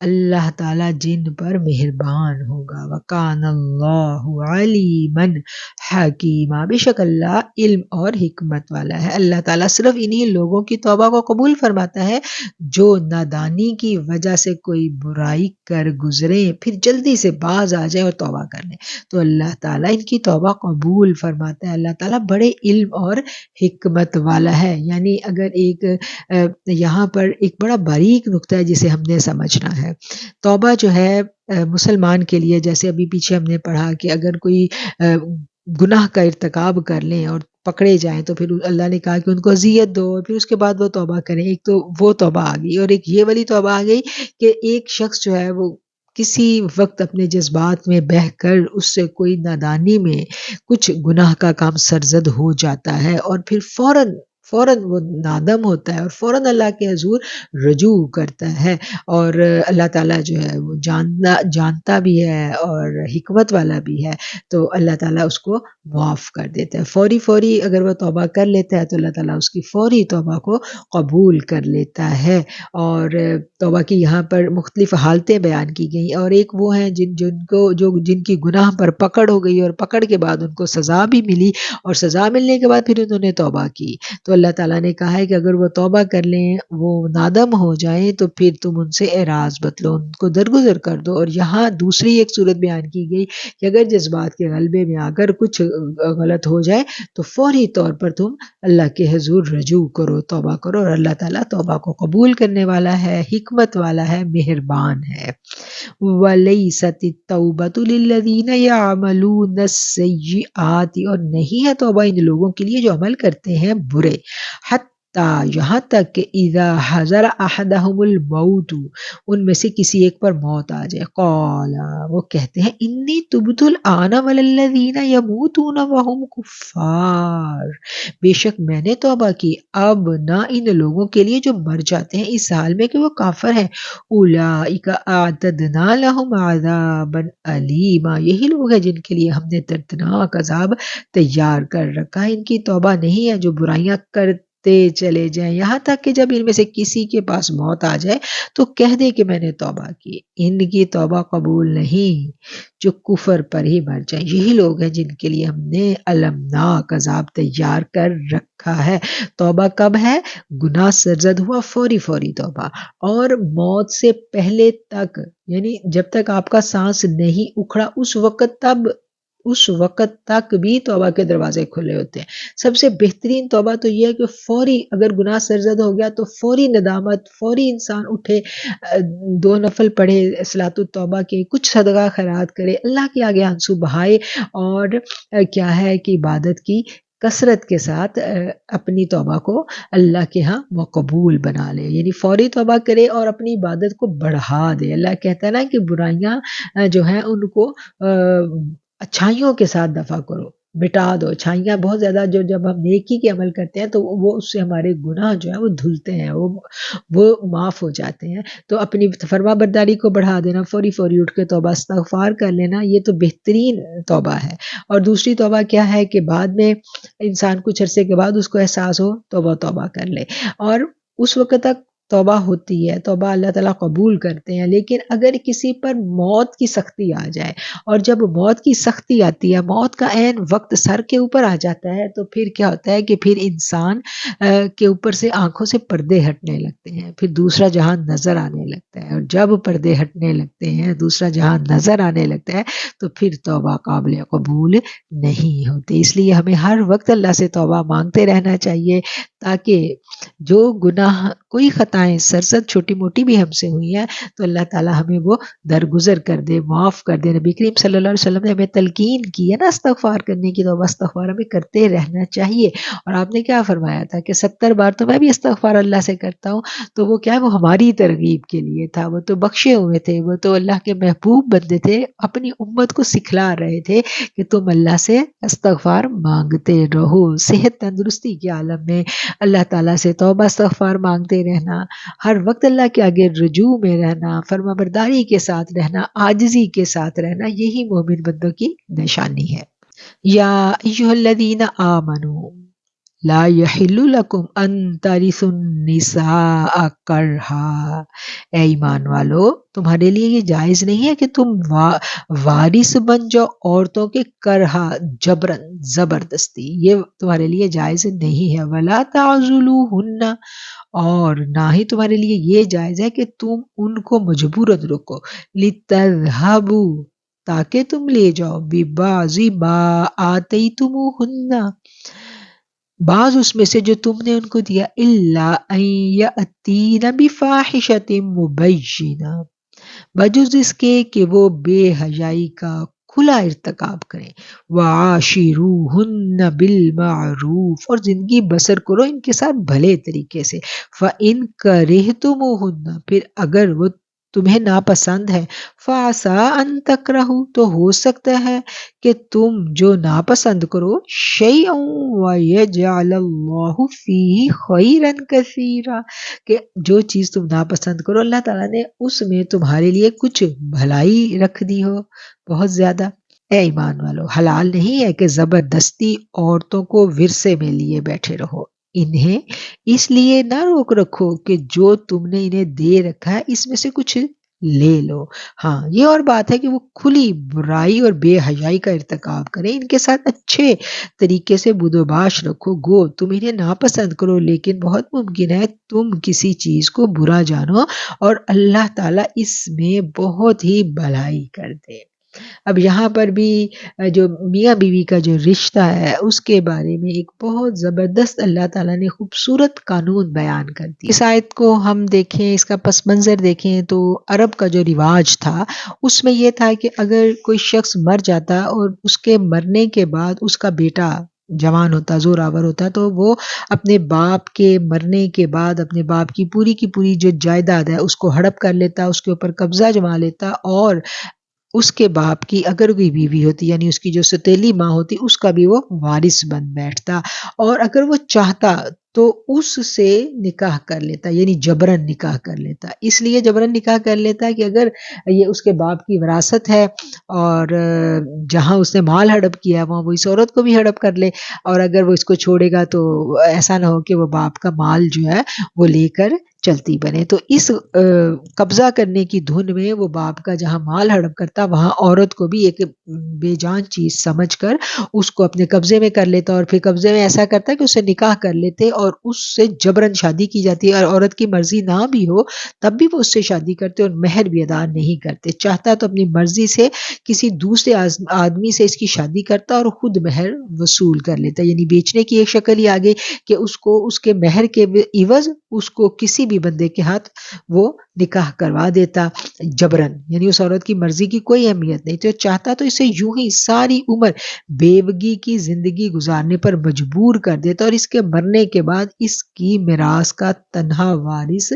اللہ تعالیٰ جن پر مہربان ہوگا، وکان اللہ علیما حکیما، بے شک اللہ علم اور حکمت والا ہے۔ اللہ تعالیٰ صرف انہی لوگوں کی توبہ کو قبول فرماتا ہے جو نادانی کی وجہ سے کوئی برائی کر گزرے پھر جلدی سے باز آ جائے اور توبہ کر لیں، تو اللہ تعالیٰ ان کی توبہ قبول فرماتا ہے۔ اللہ تعالیٰ بڑے علم اور حکمت والا ہے۔ یعنی اگر ایک یہاں پر ایک بڑا باریک نقطہ ہے جسے ہم نے سمجھنا ہے، توبہ جو ہے مسلمان کے لیے، جیسے ابھی پیچھے ہم نے پڑھا کہ اگر کوئی گناہ کا ارتکاب کر لیں اور پکڑے جائیں تو پھر اللہ نے کہا کہ ان کو اذیت دو اور پھر اس کے بعد وہ توبہ کریں، ایک تو وہ توبہ آ گئی، اور ایک یہ والی توبہ آ گئی کہ ایک شخص جو ہے وہ کسی وقت اپنے جذبات میں بہہ کر اس سے کوئی نادانی میں کچھ گناہ کا کام سرزد ہو جاتا ہے اور پھر فوراً وہ نادم ہوتا ہے اور فوراً اللہ کے حضور رجوع کرتا ہے، اور اللہ تعالیٰ جو ہے وہ جانتا بھی ہے اور حکمت والا بھی ہے، تو اللہ تعالیٰ اس کو معاف کر دیتا ہے فوری اگر وہ توبہ کر لیتا ہے تو اللہ تعالیٰ اس کی فوری توبہ کو قبول کر لیتا ہے۔ اور توبہ کی یہاں پر مختلف حالتیں بیان کی گئی، اور ایک وہ ہیں جن کی گناہ پر پکڑ ہو گئی اور پکڑ کے بعد ان کو سزا بھی ملی، اور سزا ملنے کے بعد پھر انہوں نے توبہ کی، تو اللہ تعالیٰ نے کہا ہے کہ اگر وہ توبہ کر لیں، وہ نادم ہو جائیں، تو پھر تم ان سے اعراض بتلو، ان کو درگزر کر دو۔ اور یہاں دوسری ایک صورت بیان کی گئی کہ اگر جذبات کے غلبے میں اگر کچھ غلط ہو جائے تو فوری طور پر تم اللہ کے حضور رجوع کرو، توبہ کرو، اور اللہ تعالیٰ توبہ کو قبول کرنے والا ہے، حکمت والا ہے، مہربان ہے۔ وَلَيْسَتِ التَّوْبَةُ لِلَّذِينَ يَعْمَلُونَ السَّيِّئَاتِ، اور نہیں ہے توبہ ان لوگوں کے لیے جو عمل کرتے ہیں برے، حتی یہاں تک کہ اذا حضر احدہم الموت، ان میں سے کسی ایک پر موت آ جائے، قال، وہ کہتے ہیں، انی تبت الآن ولی الذین یموتون وہم کفار، بے شک میں نے توبہ کی اب نہ ان لوگوں کے لیے جو مر جاتے ہیں اس حال میں کہ وہ کافر ہیں، اولئک اعتدنا لہم عذابا علیما، یہی لوگ ہیں جن کے لیے ہم نے دردناک عذاب تیار کر رکھا ہے۔ ان کی توبہ نہیں ہے جو برائیاں کرتے چلے جائیں، یہاں تک کہ جب ان میں سے کسی کے پاس موت آ جائے تو کہہ دے کہ میں نے توبہ کی، ان کی توبہ قبول نہیں جو کفر پر ہی مر جائیں، یہی لوگ ہیں جن کے لیے ہم نے المناک عذاب تیار کر رکھا ہے۔ توبہ کب ہے؟ گناہ سرزد ہوا فوری توبہ، اور موت سے پہلے تک، یعنی جب تک آپ کا سانس نہیں اکھڑا اس وقت تک بھی توبہ کے دروازے کھلے ہوتے ہیں۔ سب سے بہترین توبہ تو یہ ہے کہ فوری اگر گناہ سرزد ہو گیا تو فوری ندامت، فوری انسان اٹھے، 2 نفل پڑھے صلاۃ التوبہ کے، کچھ صدقہ خیرات کرے، اللہ کے آگے آنسو بہائے، اور کیا ہے کہ عبادت کی کثرت کے ساتھ اپنی توبہ کو اللہ کے ہاں مقبول بنا لے، یعنی فوری توبہ کرے اور اپنی عبادت کو بڑھا دے۔ اللہ کہتا ہے نا کہ برائیاں جو ہیں ان کو اچھائیوں کے ساتھ دفع کرو، مٹا دو اچھائیاں، بہت زیادہ جب ہم نیکی کے عمل کرتے ہیں تو وہ اس سے ہمارے گناہ جو ہیں وہ دھلتے ہیں، وہ معاف ہو جاتے ہیں، تو اپنی فرما برداری کو بڑھا دینا، فوری اٹھ کے توبہ استغفار کر لینا، یہ تو بہترین توبہ ہے۔ اور دوسری توبہ کیا ہے کہ بعد میں انسان کچھ عرصے کے بعد اس کو احساس ہو توبہ کر لے، اور اس وقت تک توبہ ہوتی ہے، توبہ اللہ تعالیٰ قبول کرتے ہیں، لیکن اگر کسی پر موت کی سختی آ جائے، اور جب موت کی سختی آتی ہے، موت کا عین وقت سر کے اوپر آ جاتا ہے، تو پھر کیا ہوتا ہے کہ پھر انسان کے اوپر سے آنکھوں سے پردے ہٹنے لگتے ہیں، پھر دوسرا جہان نظر آنے لگتا ہے، اور جب پردے ہٹنے لگتے ہیں، دوسرا جہان نظر آنے لگتا ہے، تو پھر توبہ قابل قبول نہیں ہوتی۔ اس لیے ہمیں ہر وقت اللہ سے توبہ مانگتے رہنا چاہیے، تاکہ جو گناہ کوئی خطائیں سرزد چھوٹی موٹی بھی ہم سے ہوئی ہیں، تو اللہ تعالیٰ ہمیں وہ درگزر کر دے، معاف کر دے۔ نبی کریم صلی اللہ علیہ وسلم نے ہمیں تلقین کی ہے نا استغفار کرنے کی، تو استغفار ہمیں کرتے رہنا چاہیے۔ اور آپ نے کیا فرمایا تھا کہ 70 بار تو میں بھی استغفار اللہ سے کرتا ہوں، تو وہ کیا ہے، وہ ہماری ترغیب کے لیے تھا، وہ تو بخشے ہوئے تھے، وہ تو اللہ کے محبوب بندے تھے، اپنی امت کو سکھلا رہے تھے کہ تم اللہ سے استغفار مانگتے رہو۔ صحت تندرستی کے عالم میں اللہ تعالیٰ سے توبہ استغفار مانگتے رہنا، ہر وقت اللہ کے آگے رجوع میں رہنا، فرما برداری کے ساتھ رہنا، عاجزی کے ساتھ رہنا، یہی مومن بندوں کی نشانی ہے۔ یا ایھا الذین آمنوا لا یحل لکم ان ترثوا النساء کرہا، اے ایمان والو، تمہارے لیے یہ جائز نہیں ہے کہ تم وارث بن جاؤ عورتوں کے کرہا، جبرن، زبردستی، یہ تمہارے لیے جائز نہیں ہے۔ ولا تعضلوہن، اور نہ ہی تمہارے لیے یہ جائز ہے کہ تم ان کو مجبوراً روکو، لتذہبوا، تاکہ تم لے جاؤ، ببعض ما آتیتموہن، بعض اس میں سے جو تم نے ان کو دیا، الا ان یاتین بفاحشۃ مبینہ، بجز اس کے کہ وہ بے حیائی کا کھلا ارتکاب کریں، وعاشروہن بالمعروف، اور زندگی بسر کرو ان کے ساتھ بھلے طریقے سے، فإن کرہتموہن، پھر اگر وہ تمہیں ناپسند ہے، فعسیٰ ان تکرہوا، تو ہو سکتا ہے کہ تم جو ناپسند کرو، شیئا ویجعل اللہ فیہ خیرا کثیرا، کہ جو چیز تم ناپسند کرو، اللہ تعالیٰ نے اس میں تمہارے لیے کچھ بھلائی رکھ دی ہو بہت زیادہ۔ اے ایمان والو، حلال نہیں ہے کہ زبردستی عورتوں کو ورثے میں لیے بیٹھے رہو، انہیں اس لیے نہ روک رکھو کہ جو تم نے انہیں دے رکھا ہے اس میں سے کچھ لے لو۔ ہاں، یہ اور بات ہے کہ وہ کھلی برائی اور بے حیائی کا ارتکاب کریں، ان کے ساتھ اچھے طریقے سے بود و باش رکھو، گو تم انہیں ناپسند کرو، لیکن بہت ممکن ہے تم کسی چیز کو برا جانو اور اللہ تعالیٰ اس میں بہت ہی بھلائی کر دے۔ اب یہاں پر بھی جو میاں بیوی کا جو رشتہ ہے اس کے بارے میں ایک بہت زبردست اللہ تعالیٰ نے خوبصورت قانون بیان کر دی۔ اس آیت کو ہم دیکھیں، اس کا پس منظر دیکھیں، تو عرب کا جو رواج تھا اس میں یہ تھا کہ اگر کوئی شخص مر جاتا اور اس کے مرنے کے بعد اس کا بیٹا جوان ہوتا، زوراور ہوتا، تو وہ اپنے باپ کے مرنے کے بعد اپنے باپ کی پوری جو جائیداد ہے اس کو ہڑپ کر لیتا، اس کے اوپر قبضہ جما لیتا، اور اس کے باپ کی اگر کوئی بیوی ہوتی، یعنی اس کی جو ستیلی ماں ہوتی، اس کا بھی وہ وارث بن بیٹھتا، اور اگر وہ چاہتا تو اس سے نکاح کر لیتا، یعنی جبرن نکاح کر لیتا۔ اس لیے جبرن نکاح کر لیتا کہ اگر یہ اس کے باپ کی وراثت ہے اور جہاں اس نے مال ہڑپ کیا وہاں وہ اس عورت کو بھی ہڑپ کر لے، اور اگر وہ اس کو چھوڑے گا تو ایسا نہ ہو کہ وہ باپ کا مال جو ہے وہ لے کر چلتی بنے۔ تو اس قبضہ کرنے کی دھن میں وہ باپ کا جہاں مال ہڑپ کرتا وہاں عورت کو بھی ایک بے جان چیز سمجھ کر اس کو اپنے قبضے میں کر لیتا، اور پھر قبضے میں ایسا کرتا کہ اسے نکاح کر لیتے اور اس سے جبرن شادی کی جاتی ہے، اور عورت کی مرضی نہ بھی ہو تب بھی وہ اس سے شادی کرتے اور مہر بھی ادا نہیں کرتے، چاہتا تو اپنی مرضی سے کسی دوسرے آدمی سے اس کی شادی کرتا اور خود مہر وصول کر لیتا، یعنی بیچنے کی ایک شکل ہی آگے کہ اس کو اس کے مہر کے عوض اس کو کسی بھی بندے کے ہاتھ وہ نکاح کروا دیتا جبرن، یعنی اس عورت کی مرضی کی کوئی اہمیت نہیں، تو چاہتا تو اسے یوں ہی ساری عمر بیوگی کی زندگی گزارنے پر مجبور کر دیتا اور اس کے مرنے کے بعد اس کی میراث کا تنہا وارث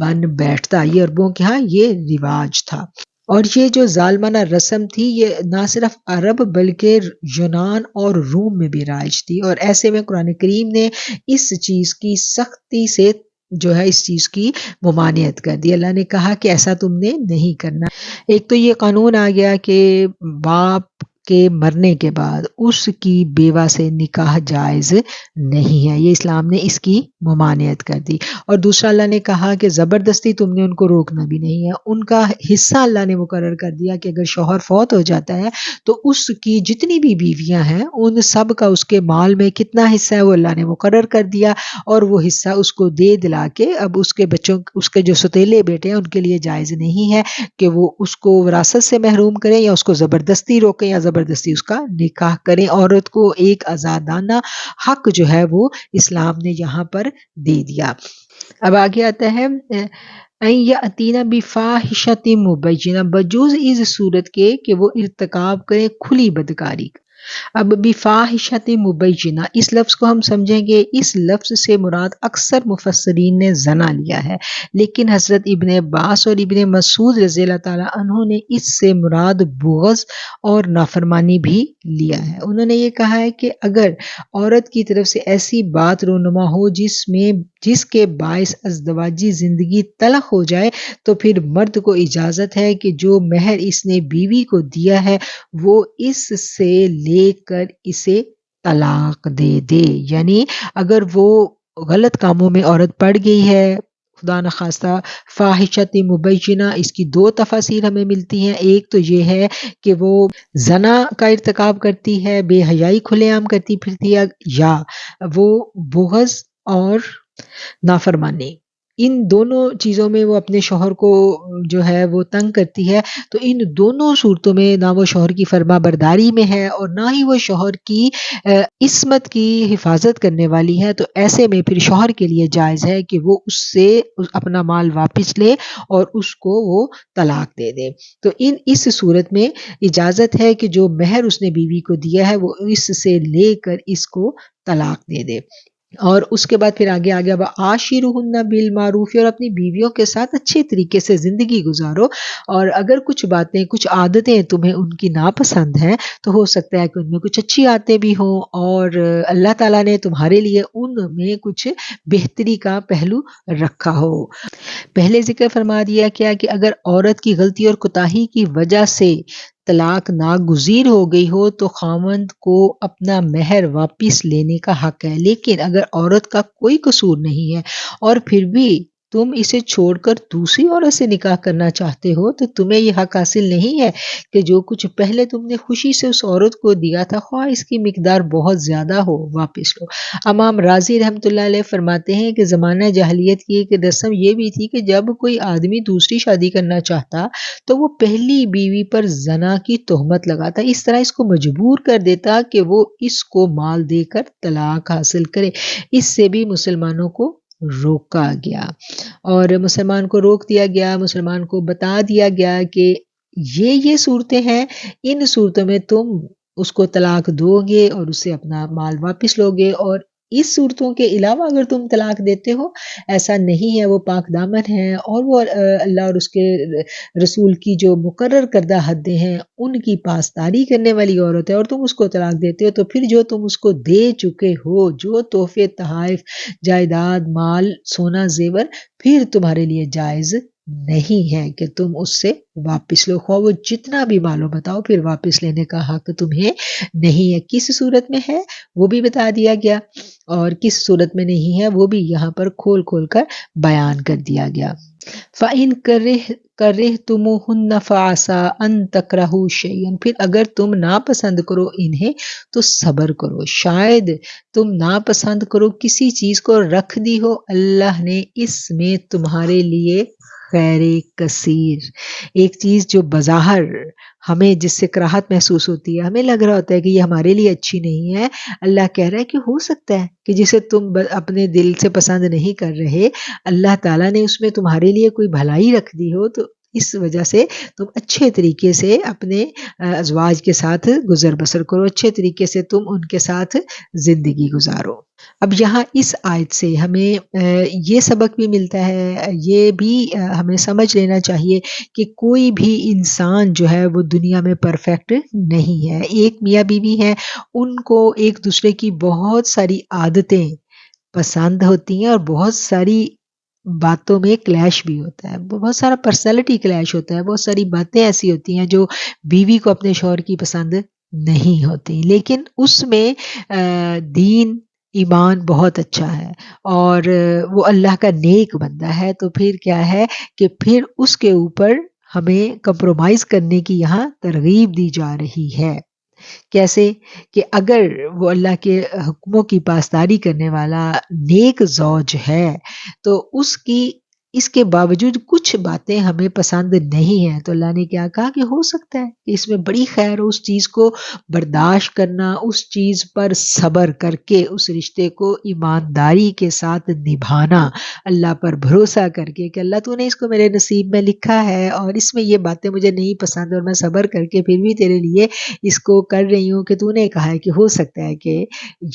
بن بیٹھتا۔ یہ عربوں کے ہاں یہ رواج تھا، اور یہ جو ظالمانہ رسم تھی یہ نہ صرف عرب بلکہ یونان اور روم میں بھی رائج تھی، اور ایسے میں قرآن کریم نے اس چیز کی سختی سے جو ہے اس چیز کی ممانعت کر دی۔ اللہ نے کہا کہ ایسا تم نے نہیں کرنا۔ ایک تو یہ قانون آ گیا کہ باپ کے مرنے کے بعد اس کی بیوہ سے نکاح جائز نہیں ہے. یہ اسلام نے اس کی ممانعت کر دی. اور دوسرا اللہ نے کہا کہ زبردستی تم نے ان کو روکنا بھی نہیں ہے. ان کا حصہ اللہ نے مقرر کر دیا کہ اگر شوہر فوت ہو جاتا ہے تو اس کی جتنی بھی بیویاں ہیں ان سب کا اس کے مال میں کتنا حصہ ہے وہ اللہ نے مقرر کر دیا، اور وہ حصہ اس کو دے دلا کے اب اس کے بچوں، اس کے جو ستیلے بیٹے ہیں ان کے لیے جائز نہیں ہے کہ وہ اس کو وراثت سے محروم کریں یا اس کو زبردستی روکیں یا زبردستی اس کا نکاح کریں. عورت کو ایک آزادانہ حق جو ہے وہ اسلام نے یہاں پر دے دیا. اب آگے آتا ہے یاتینا بفاحشۃ مبینہ، بجوز اس صورت کے کہ وہ ارتکاب کریں کھلی بدکاری. اب بفاحشۃ مبینہ اس لفظ کو ہم سمجھیں گے، اس لفظ سے مراد اکثر مفسرین نے زنا لیا ہے، لیکن حضرت ابن عباس اور ابن مسعود رضی اللہ تعالیٰ عنہ نے اس سے مراد بغض اور نافرمانی بھی لیا ہے. انہوں نے یہ کہا ہے کہ اگر عورت کی طرف سے ایسی بات رونما ہو جس کے باعث ازدواجی زندگی تلخ ہو جائے تو پھر مرد کو اجازت ہے کہ جو مہر اس نے بیوی کو دیا ہے وہ اس سے لے کر اسے طلاق دے دے. یعنی اگر وہ غلط کاموں میں عورت پڑ گئی ہے، خدا نخواستہ فاحشۃ مبینہ، اس کی دو تفاسیر ہمیں ملتی ہیں. ایک تو یہ ہے کہ وہ زنا کا ارتکاب کرتی ہے، بے حیائی کھلے عام کرتی پھرتی ہے، یا وہ بغض اور نافرمانی، ان دونوں چیزوں میں وہ اپنے شوہر کو جو ہے وہ تنگ کرتی ہے. تو ان دونوں صورتوں میں نہ وہ شوہر کی فرما برداری میں ہے اور نہ ہی وہ شوہر کی عصمت کی حفاظت کرنے والی ہے. تو ایسے میں پھر شوہر کے لیے جائز ہے کہ وہ اس سے اپنا مال واپس لے اور اس کو وہ طلاق دے دے. تو اس صورت میں اجازت ہے کہ جو مہر اس نے بیوی کو دیا ہے وہ اس سے لے کر اس کو طلاق دے دے. اور اس کے بعد پھر آگے آ گیا وَعَاشِرُهُنَّ بِالْمَعْرُوفِ، اور اپنی بیویوں کے ساتھ اچھے طریقے سے زندگی گزارو. اور اگر کچھ باتیں، کچھ عادتیں تمہیں ان کی ناپسند ہیں تو ہو سکتا ہے کہ ان میں کچھ اچھی عادتیں بھی ہوں اور اللہ تعالیٰ نے تمہارے لیے ان میں کچھ بہتری کا پہلو رکھا ہو. پہلے ذکر فرما دیا کیا کہ اگر عورت کی غلطی اور کوتاہی کی وجہ سے طلاق ناگزیر ہو گئی ہو تو خاوند کو اپنا مہر واپس لینے کا حق ہے. لیکن اگر عورت کا کوئی قصور نہیں ہے اور پھر بھی تم اسے چھوڑ کر دوسری عورت سے نکاح کرنا چاہتے ہو تو تمہیں یہ حق حاصل نہیں ہے کہ جو کچھ پہلے تم نے خوشی سے اس عورت کو دیا تھا، خواہ اس کی مقدار بہت زیادہ ہو، واپس لو. امام رازی رحمۃ اللہ علیہ فرماتے ہیں کہ زمانہ جاہلیت کی ایک رسم یہ بھی تھی کہ جب کوئی آدمی دوسری شادی کرنا چاہتا تو وہ پہلی بیوی پر زنا کی تہمت لگاتا، اس طرح اس کو مجبور کر دیتا کہ وہ اس کو مال دے کر طلاق حاصل کرے. اس سے بھی مسلمانوں کو روکا گیا اور مسلمان کو روک دیا گیا، مسلمان کو بتا دیا گیا کہ یہ صورتیں ہیں، ان صورتوں میں تم اس کو طلاق دو گے اور اسے اپنا مال واپس لو گے، اور اس صورتوں کے علاوہ اگر تم طلاق دیتے ہو ایسا نہیں ہے، وہ پاک دامن ہیں اور وہ اللہ اور اس کے رسول کی جو مقرر کردہ حدیں ہیں ان کی پاسداری کرنے والی عورت ہے، اور تم اس کو طلاق دیتے ہو تو پھر جو تم اس کو دے چکے ہو، جو تحفے، تحائف، جائیداد، مال، سونا، زیور، پھر تمہارے لیے جائز نہیں ہے کہ تم اس سے واپس لو، خواہ وہ جتنا بھی مالو بتاؤ، پھر واپس لینے کا حق تمہیں نہیں ہے. کس صورت میں ہے وہ بھی بتا دیا گیا اور کس صورت میں نہیں ہے وہ بھی یہاں پر کھول کھول کر بیان کر دیا گیا. فَإِن كَرِهْتُمُوهُنَّ فَعَسَىٰ أَن تَكْرَهُوا شَيْئًا، پھر اگر تم ناپسند کرو انہیں تو صبر کرو، شاید تم ناپسند کرو کسی چیز کو، رکھ دی ہو اللہ نے اس میں تمہارے لیے خیر کثیر. ایک چیز جو بظاہر ہمیں جس سے کراہت محسوس ہوتی ہے، ہمیں لگ رہا ہوتا ہے کہ یہ ہمارے لیے اچھی نہیں ہے، اللہ کہہ رہا ہے کہ ہو سکتا ہے کہ جسے تم اپنے دل سے پسند نہیں کر رہے، اللہ تعالیٰ نے اس میں تمہارے لیے کوئی بھلائی رکھ دی ہو، تو اس وجہ سے تم اچھے طریقے سے اپنے ازواج کے ساتھ گزر بسر کرو، اچھے طریقے سے تم ان کے ساتھ زندگی گزارو. اب یہاں اس آیت سے ہمیں یہ سبق بھی ملتا ہے، یہ بھی ہمیں سمجھ لینا چاہیے کہ کوئی بھی انسان جو ہے وہ دنیا میں پرفیکٹ نہیں ہے. ایک میاں بیوی ہیں، ان کو ایک دوسرے کی بہت ساری عادتیں پسند ہوتی ہیں اور بہت ساری باتوں میں کلیش بھی ہوتا ہے، بہت سارا پرسنالٹی کلیش ہوتا ہے، بہت ساری باتیں ایسی ہوتی ہیں جو بیوی کو اپنے شوہر کی پسند نہیں ہوتی، لیکن اس میں دین ایمان بہت اچھا ہے اور وہ اللہ کا نیک بندہ ہے، تو پھر کیا ہے کہ پھر اس کے اوپر ہمیں کمپرومائز کرنے کی یہاں ترغیب دی جا رہی ہے۔ کیسے کہ اگر وہ اللہ کے حکموں کی پاسداری کرنے والا نیک زوج ہے تو اس کے باوجود کچھ باتیں ہمیں پسند نہیں ہیں، تو اللہ نے کیا کہا کہ ہو سکتا ہے کہ اس میں بڑی خیر ہو، اس چیز کو برداشت کرنا، اس چیز پر صبر کر کے اس رشتے کو ایمانداری کے ساتھ نبھانا، اللہ پر بھروسہ کر کے کہ اللہ تو نے اس کو میرے نصیب میں لکھا ہے اور اس میں یہ باتیں مجھے نہیں پسند اور میں صبر کر کے پھر بھی تیرے لیے اس کو کر رہی ہوں کہ تو نے کہا ہے کہ ہو سکتا ہے کہ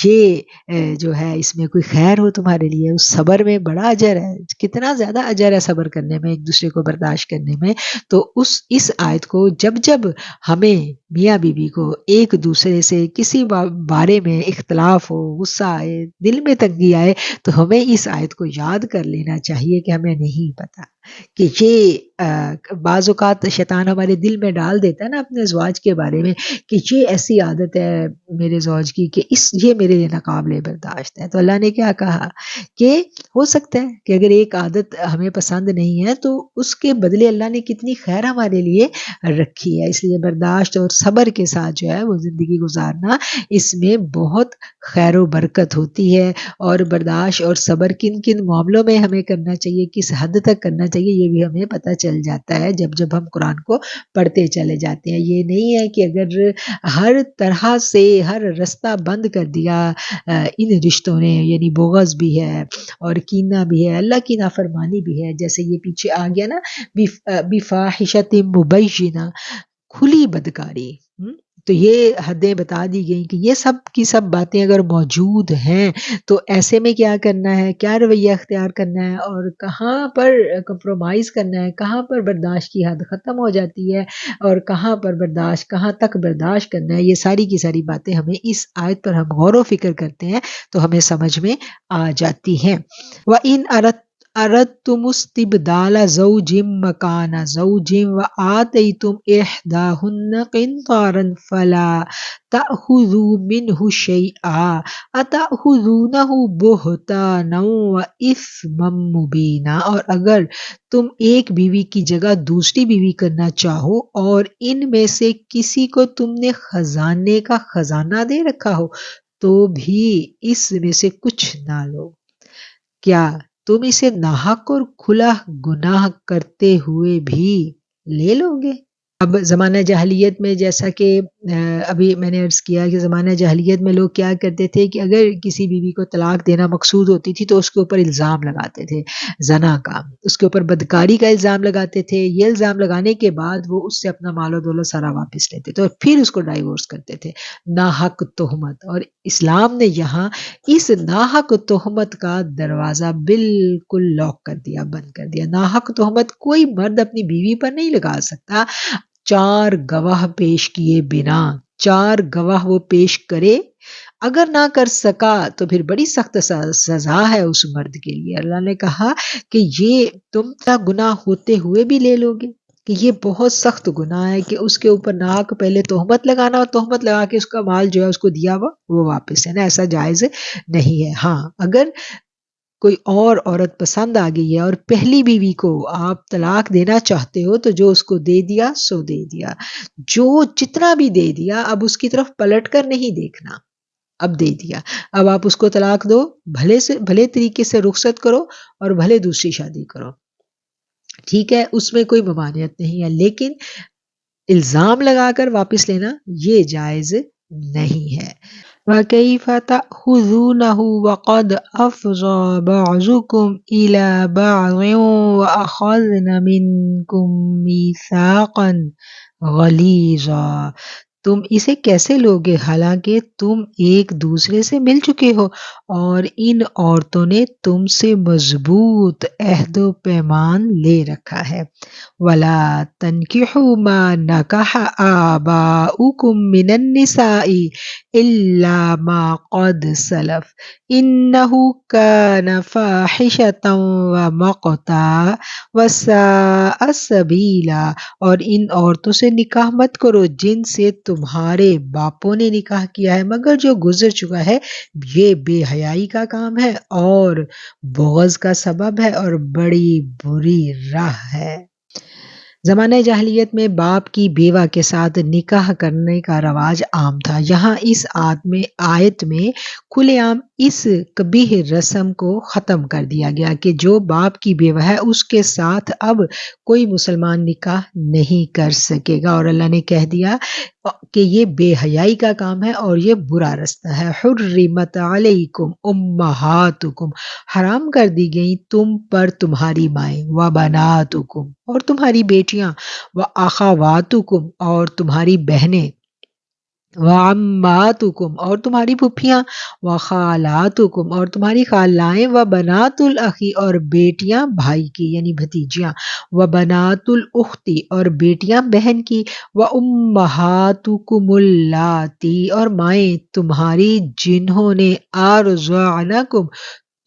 یہ جو ہے اس میں کوئی خیر ہو تمہارے لیے، اس صبر میں بڑا اجر ہے، کتنا زیادہ اجر ہے صبر کرنے میں، ایک دوسرے کو برداشت کرنے میں۔ تو اس آیت کو جب جب ہمیں میاں بیوی کو ایک دوسرے سے کسی بارے میں اختلاف ہو، غصہ آئے، دل میں تنگی آئے، تو ہمیں اس آیت کو یاد کر لینا چاہیے کہ ہمیں نہیں پتا کہ یہ بعض اوقات شیطان ہمارے دل میں ڈال دیتا ہے نا اپنے زواج کے بارے میں کہ یہ ایسی عادت ہے میرے زوج کی کہ یہ میرے لیے ناقابل برداشت ہے۔ تو اللہ نے کیا کہا کہ ہو سکتا ہے کہ اگر ایک عادت ہمیں پسند نہیں ہے تو اس کے بدلے اللہ نے کتنی خیر ہمارے لیے رکھی ہے، اس لیے برداشت اور صبر کے ساتھ جو ہے وہ زندگی گزارنا، اس میں بہت خیر و برکت ہوتی ہے۔ اور برداشت اور صبر کن کن معاملوں میں ہمیں کرنا چاہیے، کس حد تک کرنا چاہیے، یہ بھی ہمیں پتہ چل جاتا ہے جب جب ہم قرآن کو پڑھتے چلے جاتے ہیں۔ یہ نہیں ہے کہ اگر ہر طرح سے ہر رستہ بند کر دیا ان رشتوں نے، یعنی بغض بھی ہے اور کینہ بھی ہے، اللہ کی نافرمانی بھی ہے، جیسے یہ پیچھے آ گیا نا بفاحشۃ مبینہ، کھلی بدکاری۔ تو یہ حدیں بتا دی گئیں کہ یہ سب کی سب باتیں اگر موجود ہیں تو ایسے میں کیا کرنا ہے، کیا رویہ اختیار کرنا ہے اور کہاں پر کمپرومائز کرنا ہے، کہاں پر برداشت کی حد ختم ہو جاتی ہے اور کہاں پر برداشت، کہاں تک برداشت کرنا ہے، یہ ساری کی ساری باتیں ہمیں اس آیت پر ہم غور و فکر کرتے ہیں تو ہمیں سمجھ میں آ جاتی ہیں۔ وَإِنْ أَرَدْتُمُ اسْتِبْدَالَ زَوْجٍ مَّكَانَ زَوْجٍ وَآتَيْتُمْ إِحْدَاهُنَّ قِنطَارًا فَلَا تَأْخُذُوا مِنْهُ شَيْئًا أَتَأْخُذُونَهُ بُهْتَانًا وَإِثْمًا مُّبِينًا۔ اور اگر تم ایک بیوی کی جگہ دوسری بیوی کرنا چاہو اور ان میں سے کسی کو تم نے خزانے کا خزانہ دے رکھا ہو تو بھی اس میں سے کچھ نہ لو، کیا تم اسے ناحق اور کھلا گناہ کرتے ہوئے بھی لے لو گے؟ اب زمانہ جاہلیت میں جیسا کہ ابھی میں نے عرض کیا کہ زمانہ جاہلیت میں لوگ کیا کرتے تھے کہ اگر کسی بیوی کو طلاق دینا مقصود ہوتی تھی تو اس کے اوپر الزام لگاتے تھے زنا کا، اس کے اوپر بدکاری کا الزام لگاتے تھے، یہ الزام لگانے کے بعد وہ اس سے اپنا مال و دولت سارا واپس لیتے تھے اور پھر اس کو ڈائیورس کرتے تھے، ناحق تہمت۔ اور اسلام نے یہاں اس ناحق تہمت کا دروازہ بالکل لاک کر دیا، بند کر دیا۔ ناحق تہمت کوئی مرد اپنی بیوی پر نہیں لگا سکتا، 4 گواہ پیش کیے بنا، 4 گواہ وہ پیش کرے، اگر نہ کر سکا تو پھر بڑی سخت سزا ہے اس مرد کے لیے۔ اللہ نے کہا کہ یہ تم کا گناہ ہوتے ہوئے بھی لے لو گے، کہ یہ بہت سخت گناہ ہے کہ اس کے اوپر ناحق پہلے تہمت لگانا اور تہمت لگا کے اس کا مال جو ہے اس کو دیا وہ واپس ہے نا، ایسا جائز نہیں ہے۔ ہاں اگر کوئی اور عورت پسند آ گئی ہے اور پہلی بیوی کو آپ طلاق دینا چاہتے ہو تو جو اس کو دے دیا سو دے دیا، جو جتنا بھی دے دیا اب اس کی طرف پلٹ کر نہیں دیکھنا، اب دے دیا، اب آپ اس کو طلاق دو، بھلے طریقے سے رخصت کرو اور بھلے دوسری شادی کرو، ٹھیک ہے، اس میں کوئی ممانعت نہیں ہے، لیکن الزام لگا کر واپس لینا یہ جائز نہیں ہے۔ وَكَيْفَ تَأْخُذُونَهُ وَقَدْ أَفْضَىٰ بَعْضُكُمْ إِلَىٰ بَعْضٍ وَأَخَذْنَ مِنكُم مِّيثَاقًا غَلِيظًا۔ تم اسے کیسے لوگے حالانکہ تم ایک دوسرے سے مل چکے ہو اور ان عورتوں نے تم سے مضبوط عہد و پیمان لے رکھا ہے۔ وَلَا تَنكِحُوا مَا نَكَحَ آبَاؤُكُم مِّنَ النِّسَاءِ إِلَّا مَا قَدْ سَلَفَ إِنَّهُ كَانَ فَاحِشَةً وَمَقْتًا وَسَاءَ سَبِيلًا۔ اور ان عورتوں سے نکاح مت کرو جن سے تمہارے باپوں نے نکاح کیا ہے مگر جو گزر چکا ہے یہ بے حیائی کا کام ہے اور بغض کا سبب ہے اور بڑی بری راہ ہے۔ زمانہ جاہلیت میں باپ کی بیوہ کے ساتھ نکاح کرنے کا رواج عام تھا۔ یہاں اس آیت میں کھلے عام اس قبیح رسم کو ختم کر دیا گیا کہ جو باپ کی بیوہ ہے اس کے ساتھ اب کوئی مسلمان نکاح نہیں کر سکے گا، اور اللہ نے کہہ دیا کہ یہ بے حیائی کا کام ہے اور یہ برا رستہ ہے۔ حرمت علیکم امہاتکم، حرام کر دی گئی تم پر تمہاری مائیں، وبناتکم، اور تمہاری بیٹیاں، واخواتکم، اور تمہاری بہنیں، وعماتکم، اور تمہاری پھپھیاں، وخالاتکم، اور تمہاری خالائیں، وبنات الاخی، اور بیٹیاں بھائی کی یعنی بھتیجیاں، وبنات الاختی، اور بیٹیاں بہن کی، وامہاتکم اللاتی، اور مائیں تمہاری جنہوں نے ارضعنکم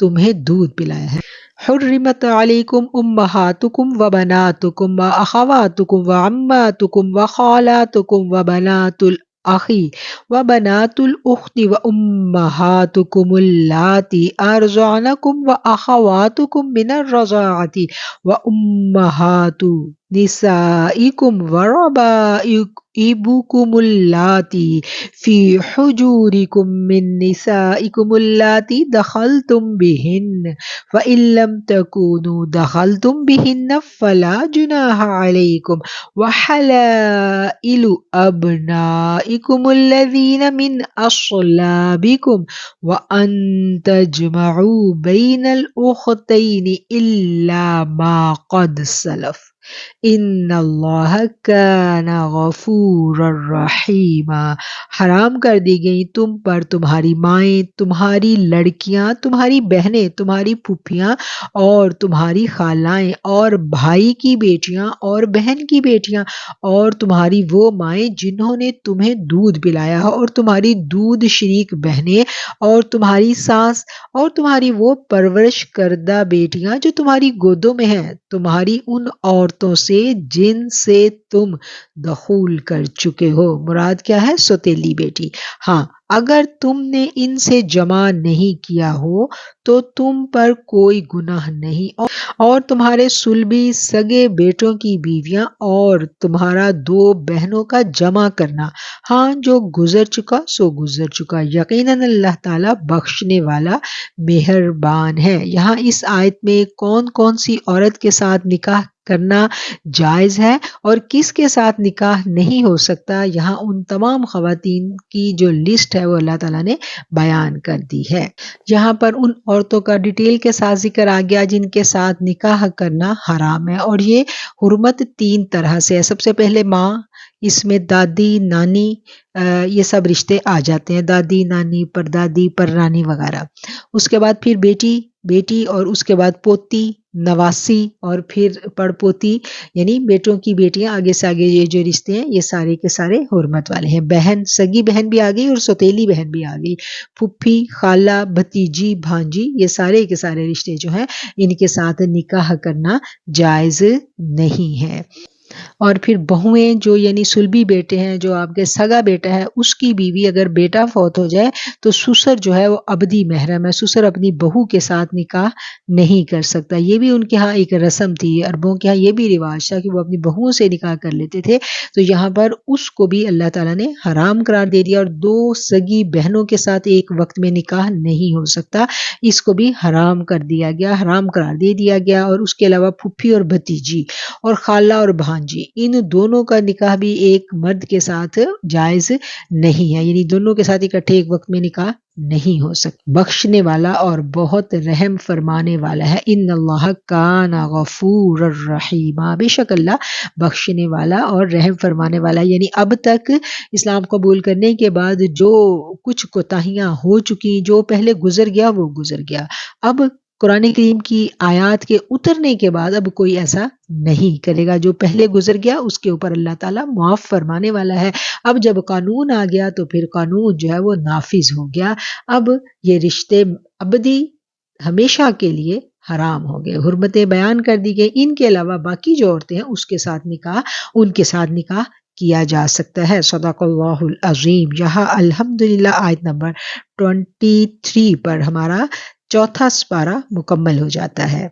تمہیں دودھ پلایا ہے۔ حرمت علیکم امہاتکم وبناتکم واخواتکم وعماتکم وخالاتکم وبنات الاخی وبنات الاخت وامہاتکم اللاتی ارضعنکم واخواتکم من الرضاعۃ وامہات نسائکم وربائبکم اللاتی فی حجورکم من نسائکم اللاتی دخلتم بہن فإن لم تكونوا دخلتم بهن فلا جناح عليكم وحلائل أبنائكم الذين من أصلابكم وأن تجمعوا بين الأختين إلا ما قد سلف ان اللہ کان غفورا رحیما۔ حرام کر دی گئی تم پر تمہاری مائیں، تمہاری لڑکیاں، تمہاری بہنیں، تمہاری پھوپھیاں اور تمہاری خالائیں، اور بھائی کی بیٹیاں اور بہن کی بیٹیاں، اور تمہاری وہ مائیں جنہوں نے تمہیں دودھ پلایا ہو، اور تمہاری دودھ شریک بہنیں، اور تمہاری ساس، اور تمہاری وہ پرورش کردہ بیٹیاں جو تمہاری گودوں میں ہیں، تمہاری ان عورتوں سے جن سے تم دخول کر چکے ہو۔ مراد کیا ہے؟ سوتیلی بیٹی۔ ہاں، اگر تم نے ان سے جمع نہیں کیا ہو تو تم پر کوئی گناہ نہیں، اور تمہارے صلبی سگے بیٹوں کی بیویاں اور تمہارا دو بہنوں کا جمع کرنا، ہاں جو گزر چکا سو گزر چکا، یقیناً اللہ تعالیٰ بخشنے والا مہربان ہے۔ یہاں اس آیت میں کون کون سی عورت کے ساتھ نکاح کرنا جائز ہے اور کس کے ساتھ نکاح نہیں ہو سکتا، یہاں ان تمام خواتین کی جو لسٹ ہے وہ اللہ تعالیٰ نے بیان کر دی ہے۔ یہاں پر ان عورتوں کا ڈیٹیل کے ساتھ ذکر آ گیا جن کے ساتھ نکاح کرنا حرام ہے، اور یہ حرمت تین طرح سے ہے۔ سب سے پہلے ماں، اس میں دادی، نانی، یہ سب رشتے آ جاتے ہیں، دادی، نانی، پردادی، پرنانی وغیرہ۔ اس کے بعد پھر بیٹی، اور اس کے بعد پوتی، نواسی، اور پھر پڑپوتی، یعنی بیٹوں کی بیٹیاں، آگے سے آگے یہ جو رشتے ہیں یہ سارے کے سارے حرمت والے ہیں۔ بہن، سگی بہن بھی آ گئی اور سوتیلی بہن بھی آ گئی، پھپھی، خالہ، بھتیجی، بھانجی، یہ سارے کے سارے رشتے جو ہیں ان کے ساتھ نکاح کرنا جائز نہیں ہے۔ اور پھر بہویں جو یعنی سلبی بیٹے ہیں، جو آپ کے سگا بیٹا ہے اس کی بیوی اگر بیٹا فوت ہو جائے تو سسر جو ہے وہ ابدی محرم ہے، سسر اپنی بہو کے ساتھ نکاح نہیں کر سکتا۔ یہ بھی ان کے ہاں ایک رسم تھی، عربوں کے ہاں یہ بھی رواج تھا کہ وہ اپنی بہوؤں سے نکاح کر لیتے تھے، تو یہاں پر اس کو بھی اللہ تعالیٰ نے حرام قرار دے دیا، اور دو سگی بہنوں کے ساتھ ایک وقت میں نکاح نہیں ہو سکتا، اس کو بھی حرام کر دیا گیا، حرام قرار دے دیا گیا۔ اور اس کے علاوہ پھپھی اور بھتیجی اور خالہ اور بھانجی، ان دونوں کا نکاح بھی ایک مرد کے ساتھ جائز نہیں ہے، یعنی دونوں کے ساتھ اکٹھے ایک وقت میں نکاح نہیں ہو سکتا۔ بخشنے والا اور بہت رحم فرمانے والا ہے، ان اللہ کان غفور الرحیم، بے شک اللہ بخشنے والا اور رحم فرمانے والا ہے۔ یعنی اب تک اسلام قبول کرنے کے بعد جو کچھ کوتاہیاں ہو چکی، جو پہلے گزر گیا وہ گزر گیا، اب قرآن کریم کی آیات کے اترنے کے بعد اب کوئی ایسا نہیں کرے گا، جو پہلے گزر گیا اس کے اوپر اللہ تعالیٰ معاف فرمانے والا ہے۔ اب جب قانون آ گیا تو پھر قانون جو ہے وہ نافذ ہو گیا، اب یہ رشتے ابدی ہمیشہ کے لیے حرام ہو گئے، حرمتیں بیان کر دی گئی۔ ان کے علاوہ باقی جو عورتیں ہیں اس کے ساتھ نکاح، ان کے ساتھ نکاح کیا جا سکتا ہے۔ صدق اللہ العظیم۔ یہاں الحمدللہ آیت نمبر 23 پر ہمارا چوتھا سپارہ مکمل ہو جاتا ہے۔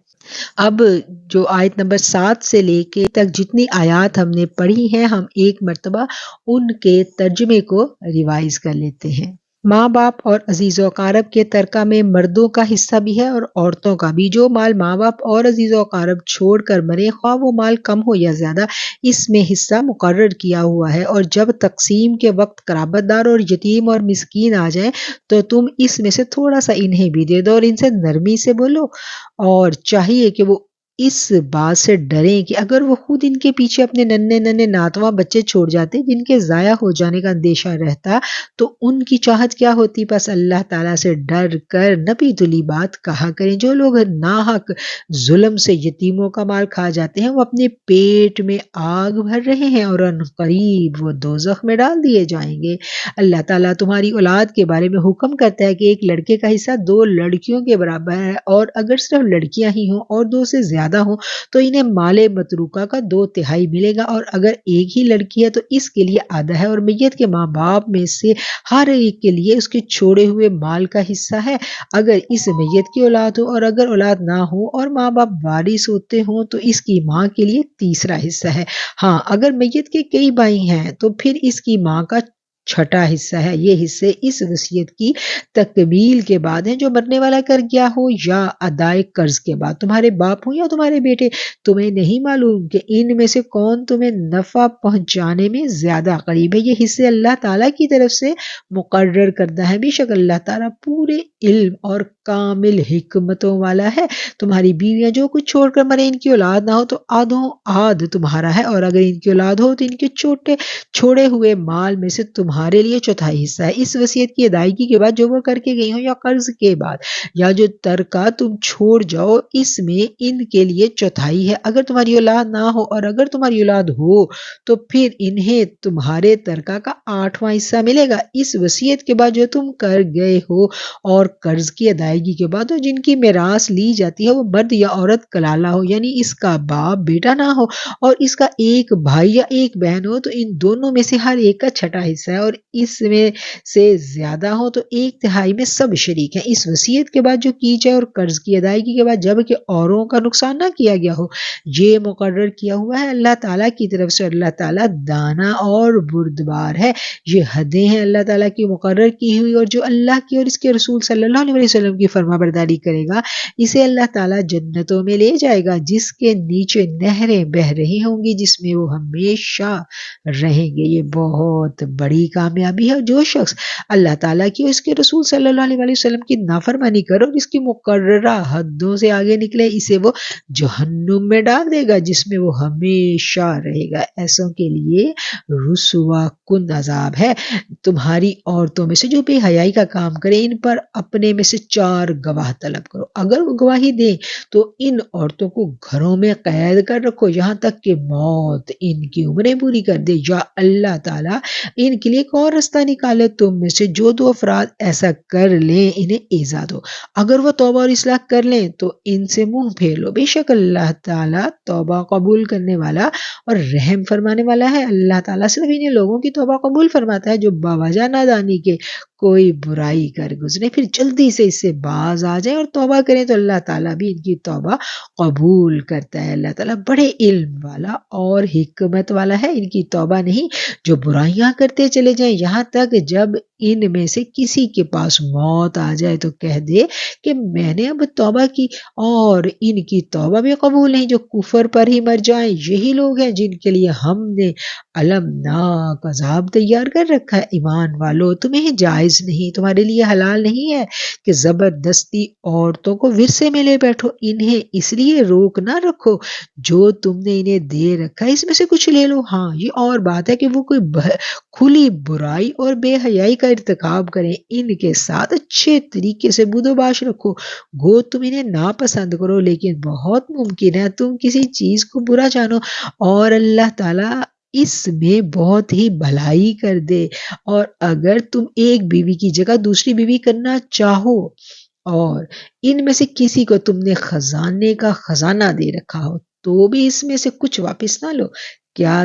اب جو آیت نمبر 7 سے لے کے تک جتنی آیات ہم نے پڑھی ہیں، ہم ایک مرتبہ ان کے ترجمے کو ریوائز کر لیتے ہیں۔ ماں باپ اور عزیز و اقارب کے ترکہ میں مردوں کا حصہ بھی ہے اور عورتوں کا بھی۔ جو مال ماں باپ اور عزیز و اقارب چھوڑ کر مرے، خواہ وہ مال کم ہو یا زیادہ، اس میں حصہ مقرر کیا ہوا ہے، اور جب تقسیم کے وقت قرابت دار اور یتیم اور مسکین آ جائیں تو تم اس میں سے تھوڑا سا انہیں بھی دے دو، اور ان سے نرمی سے بولو، اور چاہیے کہ وہ اس بات سے ڈریں کہ اگر وہ خود ان کے پیچھے اپنے ننھے ننھے ناتواں بچے چھوڑ جاتے جن کے ضائع ہو جانے کا اندیشہ رہتا تو ان کی چاہت کیا ہوتی۔ بس اللہ تعالیٰ سے ڈر کر نبی تلی بات کہا کریں۔ جو لوگ ناحق ظلم سے یتیموں کا مال کھا جاتے ہیں، وہ اپنے پیٹ میں آگ بھر رہے ہیں، اور ان قریب وہ دوزخ میں ڈال دیے جائیں گے۔ اللہ تعالیٰ تمہاری اولاد کے بارے میں حکم کرتا ہے کہ ایک لڑکے کا حصہ 2 لڑکیوں کے برابر ہے، اور اگر صرف لڑکیاں ہی ہوں اور 2 سے زیادہ ہوں تو انہیں مال متروکہ کا 2/3 ملے گا، اور اگر ایک ہی لڑکی ہے تو اس کے لیے آدھا ہے، اور میت کے ماں باپ میں سے ہر ایک کے لیے اس کے چھوڑے ہوئے مال کا حصہ ہے، اگر اس میت کی اولاد ہو، اور اگر اولاد نہ ہو اور ماں باپ وارث ہوتے ہوں تو اس کی ماں کے لیے تیسرا حصہ ہے۔ ہاں، اگر میت کے کئی بھائی ہیں تو پھر اس کی ماں کا چھٹا حصہ ہے۔ یہ حصے اس وصیت کی تکمیل کے بعد ہیں جو مرنے والا کر گیا ہو، یا ادائے قرض کے بعد۔ تمہارے باپ ہوں یا تمہارے بیٹے، تمہیں نہیں معلوم کہ ان میں سے کون تمہیں نفع پہنچانے میں زیادہ قریب ہے۔ یہ حصے اللہ تعالیٰ کی طرف سے مقرر کردہ ہے، بے شک اللہ تعالیٰ پورے علم اور کامل حکمتوں والا ہے۔ تمہاری بیویاں جو کچھ چھوڑ کر مرے، ان کی اولاد نہ ہو تو آدھوں آدھ تمہارا ہے، اور اگر ان کی اولاد ہو تو ان کے چھوڑے ہوئے مال میں سے تمہارے لیے چوتھائی حصہ ہے۔ اس وصیت کی ادائیگی کے بعد جو وہ کر کے گئی ہوں، یا قرض کے بعد، یا جو ترکہ تم چھوڑ جاؤ، اس میں ان کے لیے چوتھائی ہے۔ اگر تمہاری اولاد نہ ہو اور اگر تمہاری اولاد ہو تو پھر انہیں تمہارے ترکہ کا 8واں حصہ ملے گا۔ اس وصیت کے بعد جو تم کر گئے ہو اور قرض کی ادائیگی کے بعد، جن کی میراث لی جاتی ہے وہ مرد یا عورت کلالہ ہو، یعنی اس کا باپ بیٹا نہ ہو، اور اس کا ایک بھائی یا ایک بہن ہو، تو ان دونوں میں سے ہر ایک کا چھٹا حصہ ہے، اور اس میں سے زیادہ ہو تو 1/3 میں سب شریک ہیں۔ اس وصیت کے بعد جو کی جائے اور قرض کی ادائیگی کے بعد جب کہ اوروں کا نقصان نہ کیا گیا ہو، یہ مقرر کیا ہوا ہے اللہ تعالیٰ کی طرف سے۔ اللہ تعالیٰ دانا اور بردبار ہے۔ یہ حدیں ہیں اللہ تعالیٰ کی مقرر کی ہوئی، اور جو اللہ کی اور اس کے رسول صلی اللہ علیہ وسلم کی فرما برداری کرے گا، اسے اللہ تعالیٰ جنتوں میں لے جائے گا جس کے نیچے نہریں بہہ رہی ہوں گی، جس میں وہ ہمیشہ رہیں گے۔ یہ بہت بڑی کامیابی ہے۔ جو شخص اللہ تعالیٰ کی اور اس کے رسول صلی اللہ علیہ وسلم کی نافرمانی کرے اور اس کی مقررہ حدوں سے آگے نکلے، اسے وہ جہنم میں ڈال دے گا جس میں وہ ہمیشہ رہے گا۔ ایسوں کے لیے رسوا کن عذاب ہے۔ تمہاری عورتوں میں سے جو بے حیائی کا کام کرے، ان پر اپنے میں سے 4 گواہ طلب کرو۔ اگر وہ گواہی دیں تو ان عورتوں کو گھروں میں قید کر رکھو یہاں تک کہ موت ان کی عمریں پوری کر دے، یا اللہ تعالیٰ ان کے لیے ایک اور رستہ نکالے۔ تم میں سے جو 2 افراد ایسا کر لیں انہیں ایذا دو، اگر وہ توبہ اور اصلاح کر لیں تو ان سے منہ پھیر لو، بے شک اللہ تعالیٰ توبہ قبول کرنے والا اور رحم فرمانے والا ہے۔ اللہ تعالیٰ صرف انہیں لوگوں کی توبہ قبول فرماتا ہے جو باوجہ نادانی کے کوئی برائی کر گزرے، پھر جلدی سے اس سے باز آ جائیں اور توبہ کریں تو اللہ تعالیٰ بھی ان کی توبہ قبول کرتا ہے۔ اللہ تعالیٰ بڑے علم والا اور حکمت والا ہے۔ ان کی توبہ نہیں جو برائیاں کرتے چلے جائیں، یہاں تک جب ان میں سے کسی کے پاس موت آ جائے تو کہہ دے کہ میں نے اب توبہ کی، اور ان کی توبہ بھی قبول نہیں جو کفر پر ہی مر جائیں۔ یہی لوگ ہیں جن کے لیے ہم نے المناک عذاب تیار کر رکھا ہے۔ ایمان والو، تمہیں جائز نہیں، تمہارے لیے حلال نہیں ہے کہ زبردستی عورتوں کو ورثے میں لے بیٹھو۔ انہیں اس لیے روک نہ رکھو جو تم نے انہیں دے رکھا ہے، اس میں سے کچھ لے لو۔ ہاں، یہ اور بات ہے کہ وہ کوئی کھلی برائی اور بے حیائی کا ارتکاب کریں، ان کے ساتھ اچھے طریقے سے بود و باش رکھو۔ گو تم انہیں ناپسند کرو، لیکن بہت ممکن ہے تم کسی چیز کو برا جانو اور اللہ تعالیٰ اس میں بہت ہی بھلائی کر دے۔ اور اگر تم ایک بیوی کی جگہ دوسری بیوی کرنا چاہو اور ان میں سے کسی کو تم نے خزانے کا خزانہ دے رکھا ہو تو بھی اس میں سے کچھ واپس نہ لو۔ کیا